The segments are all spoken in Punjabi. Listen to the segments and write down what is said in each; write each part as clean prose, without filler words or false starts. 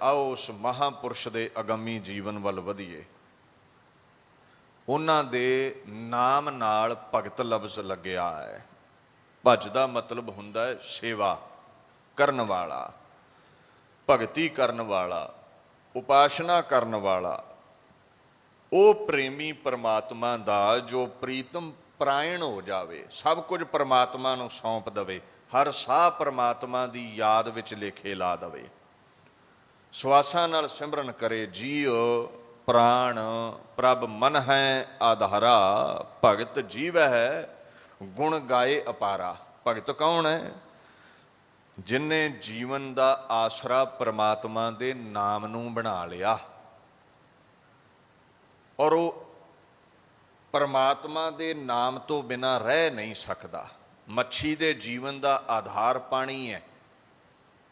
आओ उस महापुरुष के अगमी जीवन वल वधीए। उन्हां दे नाम नाल भगत लफ्ज़ लग्या है। भज दा मतलब हुंदा है सेवा करन वाला, भगती करन वाला, उपासना करन वाला, वो प्रेमी परमात्मा दा जो प्रीतम परायण हो जावे, सब कुछ परमात्मा नूं सौंप दवे, हर साह परमात्मा दी याद विच लेखे ला दवे, सवासां नाल सिमरन करे। जीव प्राण प्रभ मन है आधारा, भगत जीव है गुण गाए अपारा। भगत कौन है? जिन्हें जीवन का आसरा परमात्मा के नाम नूं बना लिया और वो परमात्मा के नाम तो बिना रह नहीं सकता। मच्छी के जीवन का आधार पानी है,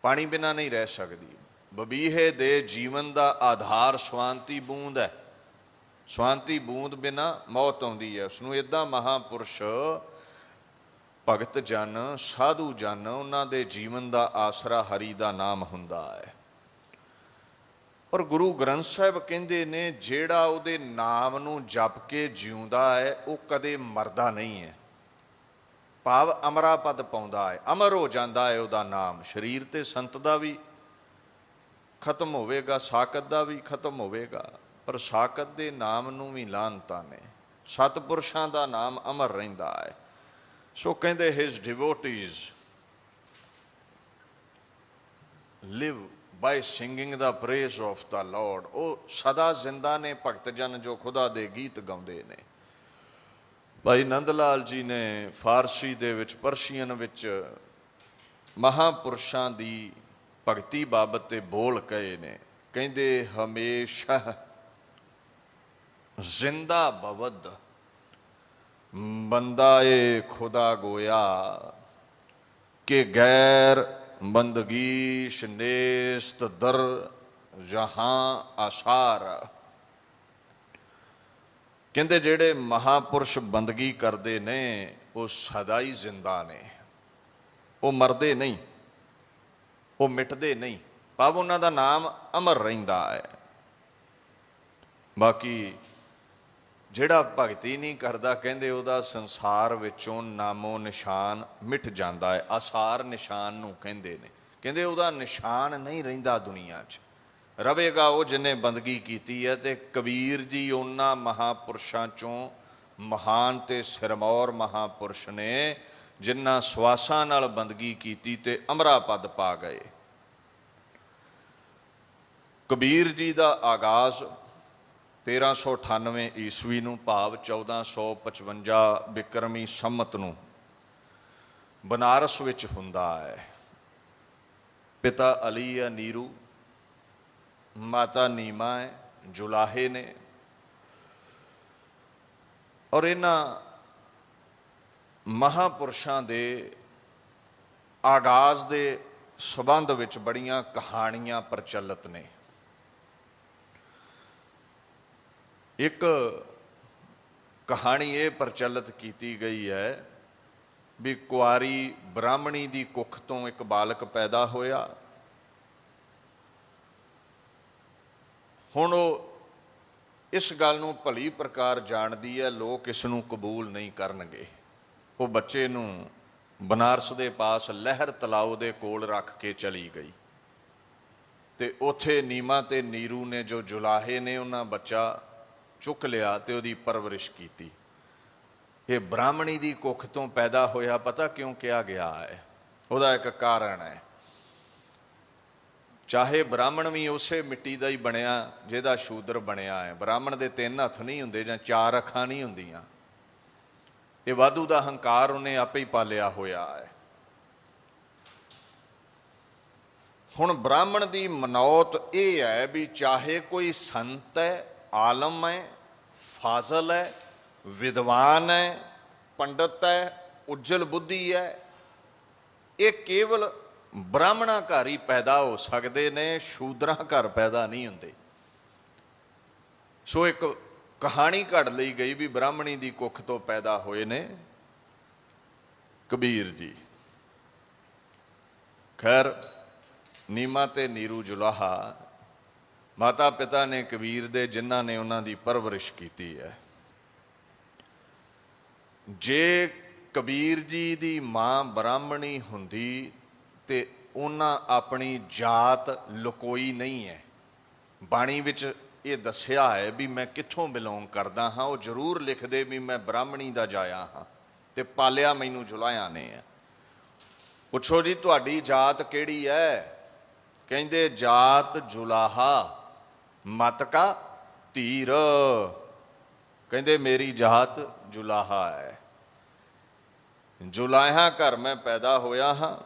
पानी बिना नहीं रह सकती। बबीहे दे जीवन का आधार स्वांति बूंद है, स्वांति बूंद बिना मौत आउंदी है। उसनूं इदां महापुरुष भगत जन साधु जन उन्हां दे जीवन का आसरा हरि का नाम हुंदा है। और गुरु ग्रंथ साहिब कहंदे ने जिहड़ा उहदे नाम नूं जप के जिउंदा है वो कदे मरदा नहीं है, भाव अमरा पद पाउंदा है, अमर हो जाता है उहदा नाम। शरीर ते संत दा भी खत्म होवेगा, साकत दा भी खत्म होवेगा, पर साकत दे नाम नूं भी लानता ने। सतपुरुषां दा नाम अमर रहिंदा है। सो कहंदे his devotees live by singing the praise of the Lord. वो सदा जिंदा ने भगत जन जो खुदा दे गीत गाउंदे ने। भाई नंद लाल जी ने फारसी दे विच परशियन विच महापुरुषां दी भगती बाबत ते बोल कहे ने। कहंदे हमेशा जिंदा बवद बंदा ए खुदा गोया, के गैर बंदगीश नेस्त दर जहां आसार। कहंदे जेड़े महापुरुष बंदगी करते ने वो सदा ही जिंदा ने, वो मरदे नहीं, वो मिटदे नहीं, भाव उन्हां दा नाम अमर रहिंदा है। बाकी जिहड़ा भगती नहीं करदा कहंदे उहदा संसार विचों नामो निशान मिट जाता है। आसार निशान नूं कहंदे ने, कहंदे उहदा निशान नहीं रहिंदा दुनिया 'च। रवेगा वो जिन्हें बंदगी कीती है। ते कबीर जी उन्हां महापुरुषां चों महान ते सिरमौर महापुरुष ने जिन्हां सवासां नाल बंदगी कीती ते अमरा पद पा गए। कबीर जी का आगाज़ 1398 ईस्वी नूं भाव 1455 बिक्रमी संमत नूं बनारस विच हुंदा है। पिता अली है नीरू, माता नीमा है, जुलाहे ने। और इन्हां महापुरुषां दे आगाज़ दे संबंध विच बड़ियां कहानियां प्रचलित ने। एक कहानी ये प्रचलित की गई है भी कुआरी ब्राह्मणी दी कुख तो एक बालक पैदा होया। हुण इस गल नूं भली प्रकार जानदी है, लोग इस नूं कबूल नहीं करनगे। वो बच्चे नूं बनारस दे पास लहर तलाव दे कोल रख के चली गई ते उत्थे नीमा ते नीरू ने जो जुलाहे ने उन्हां बच्चा चुक लिया ते उहदी परवरिश कीती। ये ब्राह्मणी दी कुख तो पैदा होया, पता क्यों कहा गया है? उहदा एक कारण है। चाहे ब्राह्मण भी उसे मिट्टी का ही बनया जिहदा शूदर बनया है। ब्राह्मण दे 3 हत्थ नहीं हुंदे जां 4 अखां नहीं हुंदियां। ये वाधू दा हंकार उन्हें आपे ही पालिया होया है। हुण ब्राह्मण दी मनौत यह है भी चाहे कोई संत है, आलम है, फाजल है, विद्वान है, पंडित है, उज्जल बुद्धि है, ये केवल ब्राह्मणा घर ही पैदा हो सकते ने, शूद्रा घर पैदा नहीं होंदे। सो एक कहानी घड़ ली गई भी ब्राह्मणी दी कुख तो पैदा होए ने कबीर जी। खैर ਨੀਮਾ ਤੇ ਨੀਰੂ ਜੁਲਾਹਾ, ਮਾਤਾ ਪਿਤਾ ਨੇ ਕਬੀਰ ਦੇ, ਜਿਨ੍ਹਾਂ ਨੇ ਉਹਨਾਂ ਦੀ ਪਰਵਰਿਸ਼ ਕੀਤੀ ਹੈ। ਜੇ ਕਬੀਰ ਜੀ ਦੀ ਮਾਂ ਬ੍ਰਾਹਮਣੀ ਹੁੰਦੀ ਤੇ ਉਹਨਾਂ ਆਪਣੀ ਜਾਤ ਲੁਕੋਈ ਨਹੀਂ ਹੈ। ਬਾਣੀ ਵਿੱਚ ਇਹ ਦੱਸਿਆ ਹੈ ਵੀ ਮੈਂ ਕਿੱਥੋਂ ਬਿਲੋਂਗ ਕਰਦਾ ਹਾਂ। ਉਹ ਜ਼ਰੂਰ ਲਿਖਦੇ ਵੀ ਮੈਂ ਬ੍ਰਾਹਮਣੀ ਦਾ ਜਾਇਆ ਹਾਂ ਤੇ ਪਾਲਿਆ ਮੈਨੂੰ ਜੁਲਾਹਿਆਂ ਨੇ ਹੈ। ਪੁੱਛੋ ਜੀ ਤੁਹਾਡੀ ਜਾਤ ਕਿਹੜੀ ਹੈ? ਕਹਿੰਦੇ ਜਾਤ ਜੁਲਾਹਾ ਮਤ ਕਾ ਧੀਰ। ਕਹਿੰਦੇ ਮੇਰੀ ਜਾਤ ਜੁਲਾਹਾ ਹੈ, ਜੁਲਾਹਾ ਘਰ ਮੈਂ ਪੈਦਾ ਹੋਇਆ ਹਾਂ।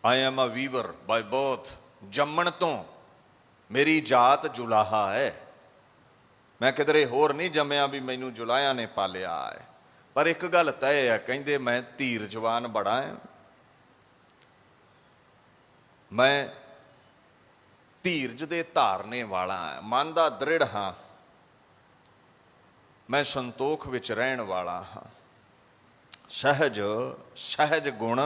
I am a weaver by birth. ਜੰਮਣ ਤੋਂ ਮੇਰੀ ਜਾਤ ਜੁਲਾਹਾ ਹੈ। ਮੈਂ ਕਿਧਰੇ ਹੋਰ ਨਹੀਂ ਜੰਮਿਆ ਵੀ ਮੈਨੂੰ ਜੁਲਾਹਿਆਂ ਨੇ ਪਾਲਿਆ ਹੈ। ਪਰ ਇੱਕ ਗੱਲ ਤੈਅ ਹੈ, ਕਹਿੰਦੇ ਮੈਂ ਧੀਰਜਵਾਨ ਬੜਾ ਹਾਂ। ਮੈਂ ਧੀਰਜ ਦੇ ਧਾਰਨੇ ਵਾਲਾ ਹਾਂ, ਮਨ ਦਾ ਦ੍ਰਿੜ ਹਾਂ। ਮੈਂ ਸੰਤੋਖ ਵਿੱਚ ਰਹਿਣ ਵਾਲਾ ਹਾਂ। ਸਹਿਜ ਗੁਣ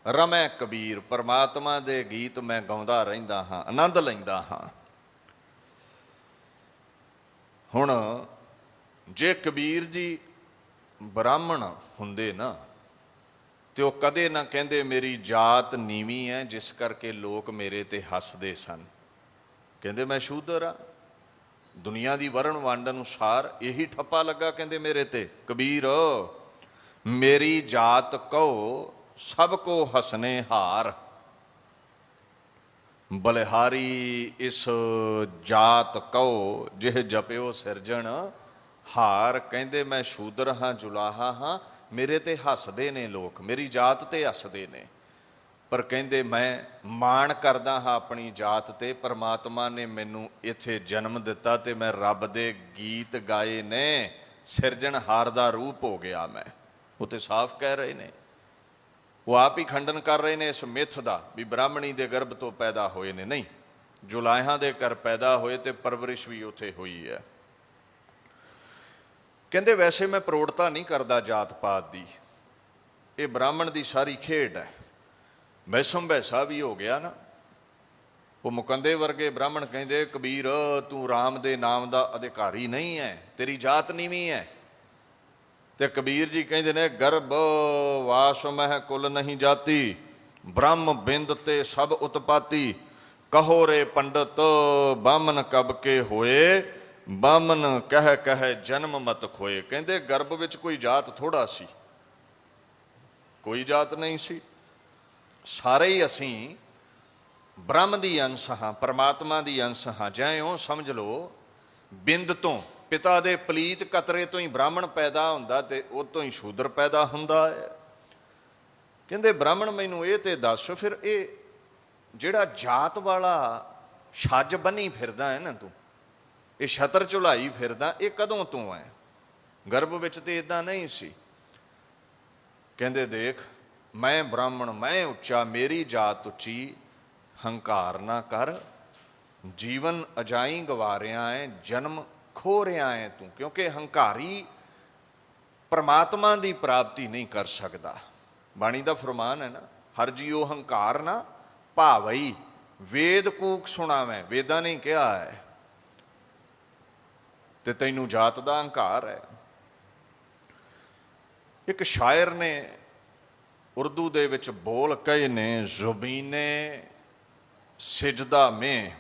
ਰਮੈ ਕਬੀਰ। ਪਰਮਾਤਮਾ ਦੇ ਗੀਤ ਮੈਂ ਗਾਉਂਦਾ ਰਹਿੰਦਾ ਹਾਂ, ਆਨੰਦ ਲੈਂਦਾ ਹਾਂ। ਹੁਣ ਜੇ ਕਬੀਰ ਜੀ ਬ੍ਰਾਹਮਣ ਹੁੰਦੇ ਨਾ ਤੇ ਉਹ ਕਦੇ ਨਾ ਕਹਿੰਦੇ ਮੇਰੀ ਜਾਤ ਨੀਵੀਂ ਹੈ ਜਿਸ ਕਰਕੇ ਲੋਕ ਮੇਰੇ ਤੇ ਹੱਸਦੇ ਸਨ। ਕਹਿੰਦੇ ਮੈਂ ਸ਼ੂਦਰ ਆ। ਦੁਨੀਆ ਦੀ ਵਰਣ ਵੰਡ ਅਨੁਸਾਰ ਇਹੀ ਠੱਪਾ ਲੱਗਾ ਕਹਿੰਦੇ ਮੇਰੇ ਤੇ। ਕਬੀਰ ਮੇਰੀ ਜਾਤ ਕਹੋ ਸਭ ਕੋ ਹਸਨੇ ਹਾਰ। ਬਲਿਹਾਰੀ ਇਸ ਜਾਤ ਕਹੋ ਜਿਹ ਜਪਿਓ ਸਿਰਜਣ ਹਾਰ। ਕਹਿੰਦੇ ਮੈਂ ਸ਼ੂਦਰ ਹਾਂ, ਜੁਲਾਹਾ ਹਾਂ, ਮੇਰੇ ਤੇ ਹੱਸਦੇ ਨੇ ਲੋਕ, ਮੇਰੀ ਜਾਤ ਤੇ ਹੱਸਦੇ ਨੇ। ਪਰ ਕਹਿੰਦੇ ਮੈਂ ਮਾਣ ਕਰਦਾ ਹਾਂ ਆਪਣੀ ਜਾਤ ਤੇ। ਪਰਮਾਤਮਾ ਨੇ ਮੈਨੂੰ ਇੱਥੇ ਜਨਮ ਦਿੱਤਾ ਤੇ ਮੈਂ ਰੱਬ ਦੇ ਗੀਤ ਗਾਏ ਨੇ। ਸਿਰਜਣਹਾਰ ਦਾ ਰੂਪ ਹੋ ਗਿਆ ਮੈਂ। ਉਹ ਤੇ ਸਾਫ਼ ਕਹਿ ਰਹੇ ਨੇ, ਉਹ ਆਪ ਹੀ ਖੰਡਨ ਕਰ ਰਹੇ ਨੇ ਇਸ ਮਿੱਥ ਦਾ ਵੀ ਬ੍ਰਾਹਮਣੀ ਦੇ ਗਰਭ ਤੋਂ ਪੈਦਾ ਹੋਏ ਨੇ। ਨਹੀਂ, ਜੁਲਾਹਿਆਂ ਦੇ ਘਰ ਪੈਦਾ ਹੋਏ ਤੇ ਪਰਵਰਿਸ਼ ਵੀ ਉੱਥੇ ਹੋਈ ਹੈ। ਕਹਿੰਦੇ ਵੈਸੇ ਮੈਂ ਪ੍ਰੋੜਤਾ ਨਹੀਂ ਕਰਦਾ ਜਾਤ ਪਾਤ ਦੀ, ਇਹ ਬ੍ਰਾਹਮਣ ਦੀ ਸਾਰੀ ਖੇਡ ਹੈ। ਵੈਸਮ ਵੈਸਾ ਵੀ ਹੋ ਗਿਆ ਨਾ। ਉਹ ਮੁਕੰਦੇ ਵਰਗੇ ਬ੍ਰਾਹਮਣ ਕਹਿੰਦੇ ਕਬੀਰ ਤੂੰ ਰਾਮ ਦੇ ਨਾਮ ਦਾ ਅਧਿਕਾਰੀ ਨਹੀਂ ਹੈ, ਤੇਰੀ ਜਾਤ ਨੀਵੀਂ ਹੈ। ਤੇ ਕਬੀਰ ਜੀ ਕਹਿੰਦੇ ਨੇ ਗਰਭ ਵਾਸ ਮਹਿ ਕੁਲ ਨਹੀਂ ਜਾਤੀ, ਬ੍ਰਹਮ ਬਿੰਦ ਤੇ ਸਭ ਉਤਪਾਤੀ। ਕਹੋ ਰੇ ਪੰਡਤ ਬਾਮਨ ਕਬ ਕੇ ਹੋਏ, ਬਾਮਨ ਕਹਿ ਕਹਿ ਜਨਮ ਮਤ ਖੋਏ। ਕਹਿੰਦੇ ਗਰਭ ਵਿੱਚ ਕੋਈ ਜਾਤ ਥੋੜਾ ਸੀ, ਕੋਈ ਜਾਤ ਨਹੀਂ ਸੀ। ਸਾਰੇ ਹੀ ਅਸੀਂ ਬ੍ਰਹਮ ਦੀ ਅੰਸ਼ ਹਾਂ, ਪਰਮਾਤਮਾ ਦੀ ਅੰਸ਼ ਹਾਂ। ਜਿਉਂ ਸਮਝ ਲਓ ਬਿੰਦ ਤੋਂ, ਪਿਤਾ ਦੇ ਪਲੀਤ ਕਤਰੇ ਤੋਂ ਹੀ ਬ੍ਰਾਹਮਣ ਪੈਦਾ ਹੁੰਦਾ ਤੇ ਉਹ ਤੋਂ ਹੀ ਸ਼ੂਦਰ ਪੈਦਾ ਹੁੰਦਾ ਹੈ। ਕਹਿੰਦੇ ਬ੍ਰਾਹਮਣ ਮੈਨੂੰ ਇਹ ਤੇ ਦੱਸ, ਫਿਰ ਇਹ ਜਿਹੜਾ ਜਾਤ ਵਾਲਾ ਛੱਜ ਬੰਨੀ ਫਿਰਦਾ ਹੈ ਨਾ ਤੂੰ, ਇਹ ਛਤਰ ਝੁਲਾਈ ਫਿਰਦਾ, ਇਹ ਕਦੋਂ ਤੋਂ ਹੈ? ਗਰਭ ਵਿੱਚ ਤੇ ਇਦਾਂ ਨਹੀਂ ਸੀ। ਕਹਿੰਦੇ ਦੇਖ ਮੈਂ ਬ੍ਰਾਹਮਣ, ਮੈਂ ਉੱਚਾ, ਮੇਰੀ ਜਾਤ ਉੱਚੀ, ਹੰਕਾਰ ਨਾ ਕਰ। ਜੀਵਨ ਅਜਾਈ ਗਵਾ ਰਿਹਾ ਹੈ, ਜਨਮ ਖੋ ਰਿਹਾ ਹੈ ਤੂੰ, ਕਿਉਂਕਿ ਹੰਕਾਰੀ ਪਰਮਾਤਮਾ ਦੀ ਪ੍ਰਾਪਤੀ ਨਹੀਂ ਕਰ ਸਕਦਾ। ਬਾਣੀ ਦਾ ਫਰਮਾਨ ਹੈ ਨਾ, ਹਰ ਜੀਓ ਹੰਕਾਰ ਨਾ ਭਾਵਈ, ਵੇਦ ਕੂਕ ਸੁਣਾਵੇਂ। ਵੇਦਾਂ ਨੇ ਕਿਹਾ ਹੈ ਤੇ ਤੈਨੂੰ ਜਾਤ ਦਾ ਹੰਕਾਰ ਹੈ। ਇੱਕ ਸ਼ਾਇਰ ਨੇ ਉਰਦੂ ਦੇ ਵਿੱਚ ਬੋਲ ਕਹੇ ਨੇ, ਜ਼ੁਬੀਨੇ ਸਿਜਦਾ ਮੇਂ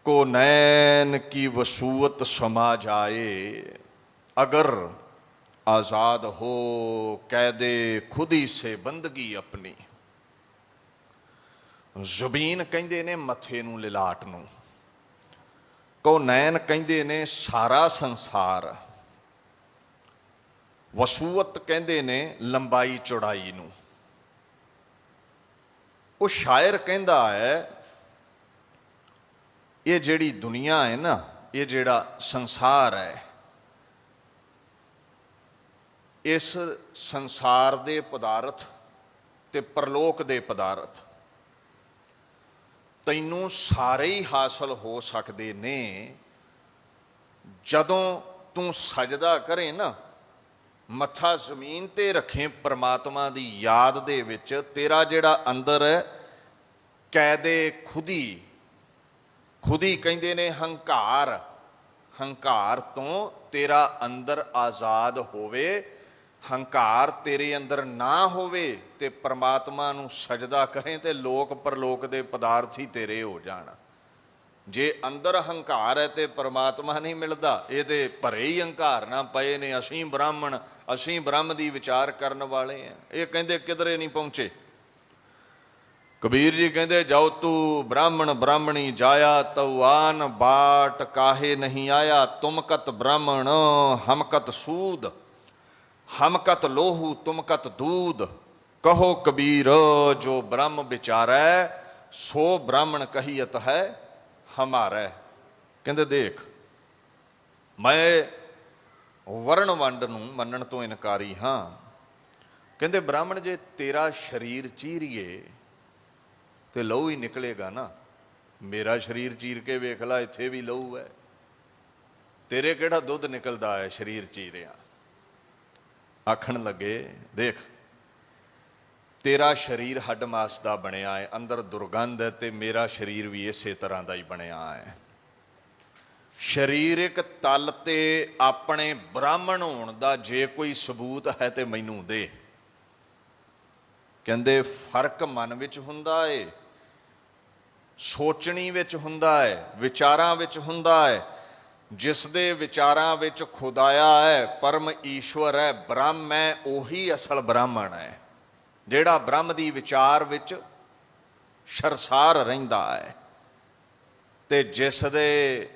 को नैन की वसूअत समा जाए, अगर आज़ाद हो कैदे खुदी से बंदगी अपनी। ਜ਼ੁਬੀਨ ਕਹਿੰਦੇ ਨੇ ਮੱਥੇ ਨੂੰ, ਲਿਲਾਟ ਨੂੰ। ਕੋ ਨੈਣ ਕਹਿੰਦੇ ਨੇ ਸਾਰਾ ਸੰਸਾਰ। ਵਸੂਅਤ ਕਹਿੰਦੇ ਨੇ ਲੰਬਾਈ ਚੌੜਾਈ ਨੂੰ। ਉਹ ਸ਼ਾਇਰ ਕਹਿੰਦਾ ਹੈ ਇਹ ਜਿਹੜੀ ਦੁਨੀਆ ਹੈ ਨਾ, ਇਹ ਜਿਹੜਾ ਸੰਸਾਰ ਹੈ, ਇਸ ਸੰਸਾਰ ਦੇ ਪਦਾਰਥ ਤੇ ਪਰਲੋਕ ਦੇ ਪਦਾਰਥ ਤੈਨੂੰ ਸਾਰੇ ਹੀ ਹਾਸਲ ਹੋ ਸਕਦੇ ਨੇ ਜਦੋਂ ਤੂੰ ਸਜਦਾ ਕਰੇ ਨਾ ਮੱਥਾ ਜ਼ਮੀਨ ਤੇ ਰੱਖੇ ਪ੍ਰਮਾਤਮਾ ਦੀ ਯਾਦ ਦੇ ਵਿੱਚ। ਤੇਰਾ ਜਿਹੜਾ ਅੰਦਰ ਕੈਦੇ ਖੁਦੀ, ਖੁਦੀ ਕਹਿੰਦੇ ਨੇ ਹੰਕਾਰ, ਹੰਕਾਰ ਤੋਂ ਤੇਰਾ ਅੰਦਰ ਆਜ਼ਾਦ ਹੋਵੇ, ਹੰਕਾਰ ਤੇਰੇ ਅੰਦਰ ਨਾ ਹੋਵੇ ਤੇ ਪ੍ਰਮਾਤਮਾ ਨੂੰ ਸਜਦਾ ਕਰੇ ਤੇ ਲੋਕ ਪਰਲੋਕ ਦੇ ਪਦਾਰਥ ਹੀ ਤੇਰੇ ਹੋ ਜਾਣ। ਜੇ ਅੰਦਰ ਹੰਕਾਰ ਹੈ ਤੇ ਪਰਮਾਤਮਾ ਨਹੀਂ ਮਿਲਦਾ। ਇਹ ਤੇ ਭਰੇ ਹੀ ਹੰਕਾਰ ਨਾ ਪਏ ਨੇ, ਅਸੀਂ ਬ੍ਰਾਹਮਣ, ਅਸੀਂ ਬ੍ਰਹਮ ਦੀ ਵਿਚਾਰ ਕਰਨ ਵਾਲੇ ਆ। ਇਹ ਕਹਿੰਦੇ ਕਿਧਰੇ ਨਹੀਂ ਪਹੁੰਚੇ। ਕਬੀਰ ਜੀ ਕਹਿੰਦੇ ਜਾਉ ਤੂੰ ਬ੍ਰਾਹਮਣ ਬ੍ਰਾਹਮਣੀ ਜਾਇਆ, ਤਉ ਆਨ ਬਾਟ ਕਾਹੇ ਨਹੀਂ ਆਇਆ। ਤੁਮਕਤ ਬ੍ਰਾਹਮਣ ਹਮਕਤ ਸੂਦ, ਹਮਕਤ ਲੋਹੂ ਤੁਮਕਤ ਦੂਧ। ਕਹੋ ਕਬੀਰ ਜੋ ਬ੍ਰਹਮ ਵਿਚਾਰੈ, ਸੋ ਬ੍ਰਾਹਮਣ ਕਹੀਅਤ ਹੈ ਹਮਾਰਾ। ਕਹਿੰਦੇ ਦੇਖ, ਮੈਂ ਵਰਣ ਵੰਡ ਨੂੰ ਮੰਨਣ ਤੋਂ ਇਨਕਾਰੀ ਹਾਂ। ਕਹਿੰਦੇ ਬ੍ਰਾਹਮਣ ਜੇ ਤੇਰਾ ਸਰੀਰ ਚੀਰੀਏ ਤੇ ਲਹੂ ਹੀ ਨਿਕਲੇਗਾ ਨਾ। ਮੇਰਾ ਸਰੀਰ ਚੀਰ ਕੇ ਵੇਖ ਲਾ, ਇੱਥੇ ਵੀ ਲਹੂ ਹੈ। ਤੇਰੇ ਕਿਹੜਾ ਦੁੱਧ ਨਿਕਲਦਾ ਹੈ ਸਰੀਰ ਚੀਰਿਆ। ਆਖਣ ਲੱਗੇ ਦੇਖ, ਤੇਰਾ ਸਰੀਰ ਹੱਡ ਮਾਸ ਦਾ ਬਣਿਆ ਹੈ, ਅੰਦਰ ਦੁਰਗੰਧ ਹੈ, ਤੇ ਮੇਰਾ ਸਰੀਰ ਵੀ ਇਸੇ ਤਰ੍ਹਾਂ ਦਾ ਹੀ ਬਣਿਆ ਹੈ। ਸਰੀਰਕ ਤਲ ਤੇ ਆਪਣੇ ਬ੍ਰਾਹਮਣ ਹੋਣ ਦਾ ਜੇ ਕੋਈ ਸਬੂਤ ਹੈ ਤੇ ਮੈਨੂੰ ਦੇ। ਕਹਿੰਦੇ ਫਰਕ ਮਨ ਵਿੱਚ ਹੁੰਦਾ ਏ, ਸੋਚਣੀ ਵਿੱਚ ਹੁੰਦਾ ਹੈ, ਵਿਚਾਰਾਂ ਵਿੱਚ ਹੁੰਦਾ ਹੈ। ਜਿਸ ਦੇ ਵਿਚਾਰਾਂ ਵਿੱਚ ਖੁਦਾਇਆ ਹੈ, ਪਰਮ ਈਸ਼ਵਰ ਹੈ, ਬ੍ਰਹਮ ਹੈ, ਉਹੀ ਅਸਲ ਬ੍ਰਾਹਮਣ ਹੈ, ਜਿਹੜਾ ਬ੍ਰਹਮ ਦੀ ਵਿਚਾਰ ਵਿੱਚ ਸਰਸਾਰ ਰਹਿੰਦਾ ਹੈ। ਤੇ ਜਿਸ ਦੇ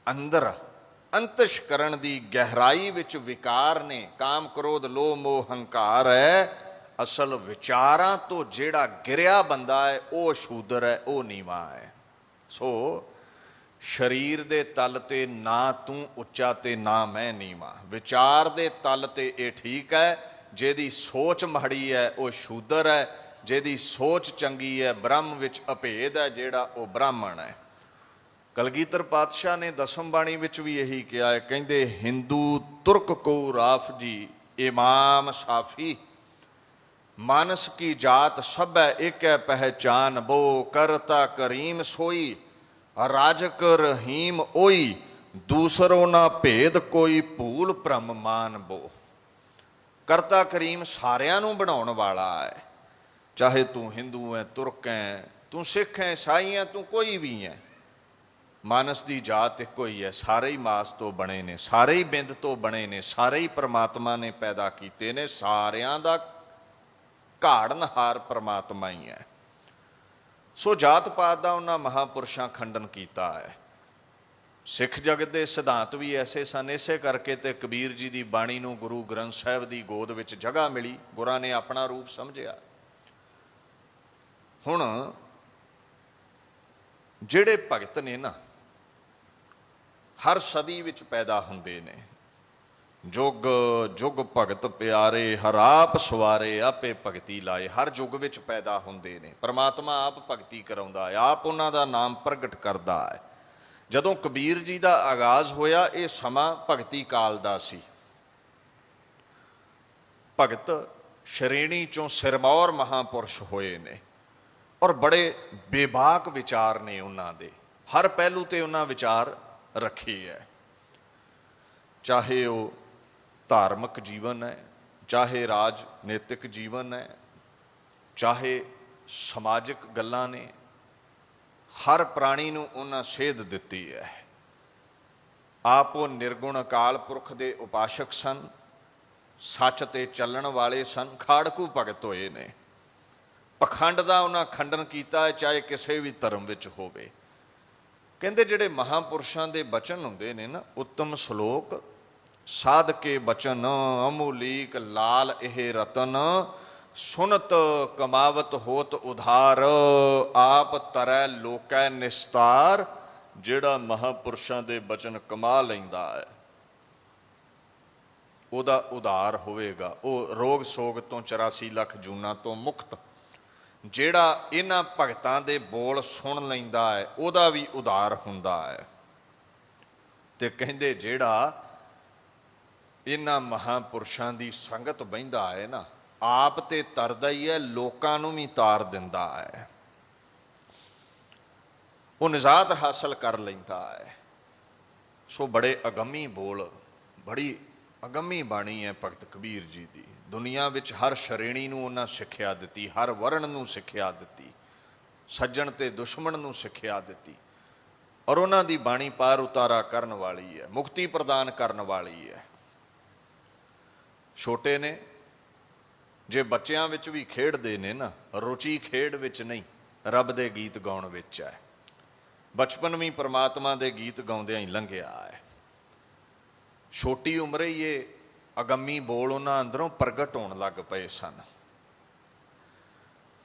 ਅੰਦਰ ਅੰਤਸ਼ਕਰਨ ਦੀ ਗਹਿਰਾਈ ਵਿੱਚ ਵਿਕਾਰ ਨੇ, ਕਾਮ ਕ੍ਰੋਧ ਲੋਭ ਮੋਹ ਹੰਕਾਰ ਹੈ, ਅਸਲ ਵਿਚਾਰਾਂ ਤੋਂ ਜਿਹੜਾ ਗਿਰਿਆ ਬੰਦਾ ਹੈ ਉਹ ਸ਼ੂਦਰ ਹੈ, ਉਹ ਨੀਵਾਂ ਹੈ। ਸੋ ਸਰੀਰ ਦੇ ਤਲ ਤੇ ਨਾ ਤੂੰ ਉੱਚਾ ਤੇ ਨਾ ਮੈਂ ਨੀਵਾਂ। ਵਿਚਾਰ ਦੇ ਤਲ ਤੇ ਇਹ ਠੀਕ ਹੈ। ਜਿਹਦੀ ਸੋਚ ਮਾੜੀ ਹੈ ਉਹ ਸ਼ੂਦਰ ਹੈ, ਜਿਹਦੀ ਸੋਚ ਚੰਗੀ ਹੈ, ਬ੍ਰਹਮ ਵਿੱਚ ਅਭੇਦ ਹੈ, ਜਿਹੜਾ ਉਹ ਬ੍ਰਾਹਮਣ ਹੈ। ਕਲਗੀਧਰ ਪਾਤਸ਼ਾਹ ਨੇ ਦਸਮ ਬਾਣੀ ਵਿੱਚ ਵੀ ਇਹੀ ਕਿਹਾ ਹੈ। ਕਹਿੰਦੇ ਹਿੰਦੂ ਤੁਰਕ ਕੋ ਰਾਫ ਜੀ ਇਮਾਮ ਸਾਫੀ, ਮਾਨਸ ਕੀ ਜਾਤ ਸਭੈ ਏਕੈ ਪਹਿਚਾਨ। ਬੋ ਕਰਤਾ ਕਰੀਮ ਸੋਈ, ਰਾਜਕ ਰਹੀਮ ਓਈ। ਦੂਸਰੋ ਨਾ ਭੇਦ ਕੋਈ, ਭੂਲ ਭ੍ਰਮ ਮਾਨ ਬੋ। ਕਰਤਾ ਕਰੀਮ ਸਾਰਿਆਂ ਨੂੰ ਬਣਾਉਣ ਵਾਲਾ ਹੈ। ਚਾਹੇ ਤੂੰ ਹਿੰਦੂ ਹੈ, ਤੁਰਕ ਹੈ, ਤੂੰ ਸਿੱਖ ਹੈ, ਈਸਾਈ ਹੈ, ਤੂੰ ਕੋਈ ਵੀ ਹੈ, ਮਾਨਸ ਦੀ ਜਾਤ ਇੱਕੋ ਹੀ ਹੈ। ਸਾਰੇ ਹੀ ਮਾਸ ਤੋਂ ਬਣੇ ਨੇ, ਸਾਰੇ ਹੀ ਬਿੰਦ ਤੋਂ ਬਣੇ ਨੇ, ਸਾਰੇ ਹੀ ਪ੍ਰਮਾਤਮਾ ਨੇ ਪੈਦਾ ਕੀਤੇ ਨੇ। ਸਾਰਿਆਂ ਦਾ ਘਾੜਨਹਾਰ ਪ੍ਰਮਾਤਮਾ ਹੀ ਹੈ। ਸੋ ਜਾਤ ਪਾਤ ਦਾ ਉਹਨਾਂ ਮਹਾਂਪੁਰਸ਼ਾਂ ਖੰਡਨ ਕੀਤਾ ਹੈ। ਸਿੱਖ ਜਗਤ ਦੇ ਸਿਧਾਂਤ ਵੀ ਐਸੇ ਸਨ। ਇਸੇ ਕਰਕੇ ਤੇ ਕਬੀਰ ਜੀ ਦੀ ਬਾਣੀ ਨੂੰ ਗੁਰੂ ਗ੍ਰੰਥ ਸਾਹਿਬ ਦੀ ਗੋਦ ਵਿੱਚ ਜਗ੍ਹਾ ਮਿਲੀ, ਗੁਰਾਂ ਨੇ ਆਪਣਾ ਰੂਪ ਸਮਝਿਆ। ਹੁਣ ਜਿਹੜੇ ਭਗਤ ਨੇ ਨਾ, ਹਰ ਸਦੀ ਵਿੱਚ ਪੈਦਾ ਹੁੰਦੇ ਨੇ। ਜੁਗ ਜੁਗ ਭਗਤ ਪਿਆਰੇ, ਹਰ ਆਪ ਸਵਾਰੇ ਆਪੇ ਭਗਤੀ ਲਾਏ। ਹਰ ਯੁੱਗ ਵਿੱਚ ਪੈਦਾ ਹੁੰਦੇ ਨੇ। ਪਰਮਾਤਮਾ ਆਪ ਭਗਤੀ ਕਰਾਉਂਦਾ ਹੈ, ਆਪ ਉਹਨਾਂ ਦਾ ਨਾਮ ਪ੍ਰਗਟ ਕਰਦਾ ਹੈ। ਜਦੋਂ ਕਬੀਰ ਜੀ ਦਾ ਆਗਾਜ਼ ਹੋਇਆ, ਇਹ ਸਮਾਂ ਭਗਤੀ ਕਾਲ ਦਾ ਸੀ। ਭਗਤ ਸ਼੍ਰੇਣੀ ਚੋਂ ਸਿਰਮੌਰ ਮਹਾਂਪੁਰਸ਼ ਹੋਏ ਨੇ, ਔਰ ਬੜੇ ਬੇਬਾਕ ਵਿਚਾਰ ਨੇ ਉਹਨਾਂ ਦੇ। ਹਰ ਪਹਿਲੂ ਤੇ ਉਹਨਾਂ ਵਿਚਾਰ ਰੱਖੇ ਹੈ। ਚਾਹੇ ਉਹ ਧਾਰਮਿਕ ਜੀਵਨ ਹੈ, ਚਾਹੇ ਰਾਜਨੀਤਿਕ ਜੀਵਨ ਹੈ, ਚਾਹੇ ਸਮਾਜਿਕ ਗੱਲਾਂ ਨੇ, ਹਰ ਪ੍ਰਾਣੀ ਨੂੰ ਉਹਨਾਂ ਸੇਧ ਦਿੱਤੀ ਹੈ। ਆਪ ਉਹ ਨਿਰਗੁਣ ਅਕਾਲ ਪੁਰਖ ਦੇ ਉਪਾਸ਼ਕ ਸਨ, ਸੱਚ ਤੇ ਚੱਲਣ ਵਾਲੇ ਸਨ, ਖਾੜਕੂ ਭਗਤ ਹੋਏ ਨੇ। ਪਖੰਡ ਦਾ ਉਹਨਾਂ ਖੰਡਨ ਕੀਤਾ ਹੈ, ਚਾਹੇ ਕਿਸੇ ਵੀ ਧਰਮ ਵਿੱਚ ਹੋਵੇ। ਕਹਿੰਦੇ ਜਿਹੜੇ ਮਹਾਂਪੁਰਸ਼ਾਂ ਦੇ ਬਚਨ ਹੁੰਦੇ ਨੇ ਨਾ, ਉੱਤਮ ਸ਼ਲੋਕ ਸਾਧ ਕੇ ਬਚਨ ਅਮੂਲੀਕ ਲਾਲ ਇਹ ਰਤਨ। ਸੁਨਤ ਕਮਾਵਤ ਹੋਤ ਉਧਾਰ, ਆਪ ਤਰੈ ਲੋਕੈ ਨਿਸਤਾਰ। ਜਿਹੜਾ ਮਹਾਂਪੁਰਸ਼ਾਂ ਦੇ ਬਚਨ ਕਮਾ ਲੈਂਦਾ ਹੈ, ਉਹਦਾ ਉਧਾਰ ਹੋਵੇਗਾ। ਉਹ ਰੋਗ ਸੋਗ ਤੋਂ 84 ਲੱਖ ਜੂਨਾਂ ਤੋਂ ਮੁਕਤ। ਜਿਹੜਾ ਇਹਨਾਂ ਭਗਤਾਂ ਦੇ ਬੋਲ ਸੁਣ ਲੈਂਦਾ ਹੈ, ਉਹਦਾ ਵੀ ਉਧਾਰ ਹੁੰਦਾ ਹੈ। ਤੇ ਕਹਿੰਦੇ ਜਿਹੜਾ ਇਹਨਾਂ ਮਹਾਂਪੁਰਸ਼ਾਂ ਦੀ ਸੰਗਤ ਬਹਿੰਦਾ ਹੈ ਨਾ, ਆਪ ਤੇ ਤਰਦਾ ਹੀ ਹੈ, ਲੋਕਾਂ ਨੂੰ ਵੀ ਤਾਰ ਦਿੰਦਾ ਹੈ। ਉਹ ਨਿਜ਼ਾਤ ਹਾਸਲ ਕਰ ਲੈਂਦਾ ਹੈ। ਸੋ ਬੜੇ ਅਗੰਮੀ ਬੋਲ, ਬੜੀ ਅਗੰਮੀ ਬਾਣੀ ਹੈ ਭਗਤ ਕਬੀਰ ਜੀ ਦੀ। ਦੁਨੀਆ ਵਿੱਚ ਹਰ ਸ਼੍ਰੇਣੀ ਨੂੰ ਉਹਨਾਂ ਸਿੱਖਿਆ ਦਿੱਤੀ, ਹਰ ਵਰਣ ਨੂੰ ਸਿੱਖਿਆ ਦਿੱਤੀ, ਸੱਜਣ ਤੇ ਦੁਸ਼ਮਣ ਨੂੰ ਸਿੱਖਿਆ ਦਿੱਤੀ। ਔਰ ਉਹਨਾਂ ਦੀ ਬਾਣੀ ਪਾਰ ਉਤਾਰਾ ਕਰਨ ਵਾਲੀ ਹੈ, ਮੁਕਤੀ ਪ੍ਰਦਾਨ ਕਰਨ ਵਾਲੀ ਹੈ। ਛੋਟੇ ਨੇ, ਜੇ ਬੱਚਿਆਂ ਵਿੱਚ ਵੀ ਖੇਡਦੇ ਨੇ ਨਾ, ਰੁਚੀ ਖੇਡ ਵਿੱਚ ਨਹੀਂ, ਰੱਬ ਦੇ ਗੀਤ ਗਾਉਣ ਵਿੱਚ ਹੈ। ਬਚਪਨ ਵੀ ਪ੍ਰਮਾਤਮਾ ਦੇ ਗੀਤ ਗਾਉਂਦਿਆਂ ਹੀ ਲੰਘਿਆ ਹੈ। ਛੋਟੀ ਉਮਰੇ ਹੀ ਇਹ ਅਗੰਮੀ ਬੋਲ ਉਹਨਾਂ ਅੰਦਰੋਂ ਪ੍ਰਗਟ ਹੋਣ ਲੱਗ ਪਏ ਸਨ।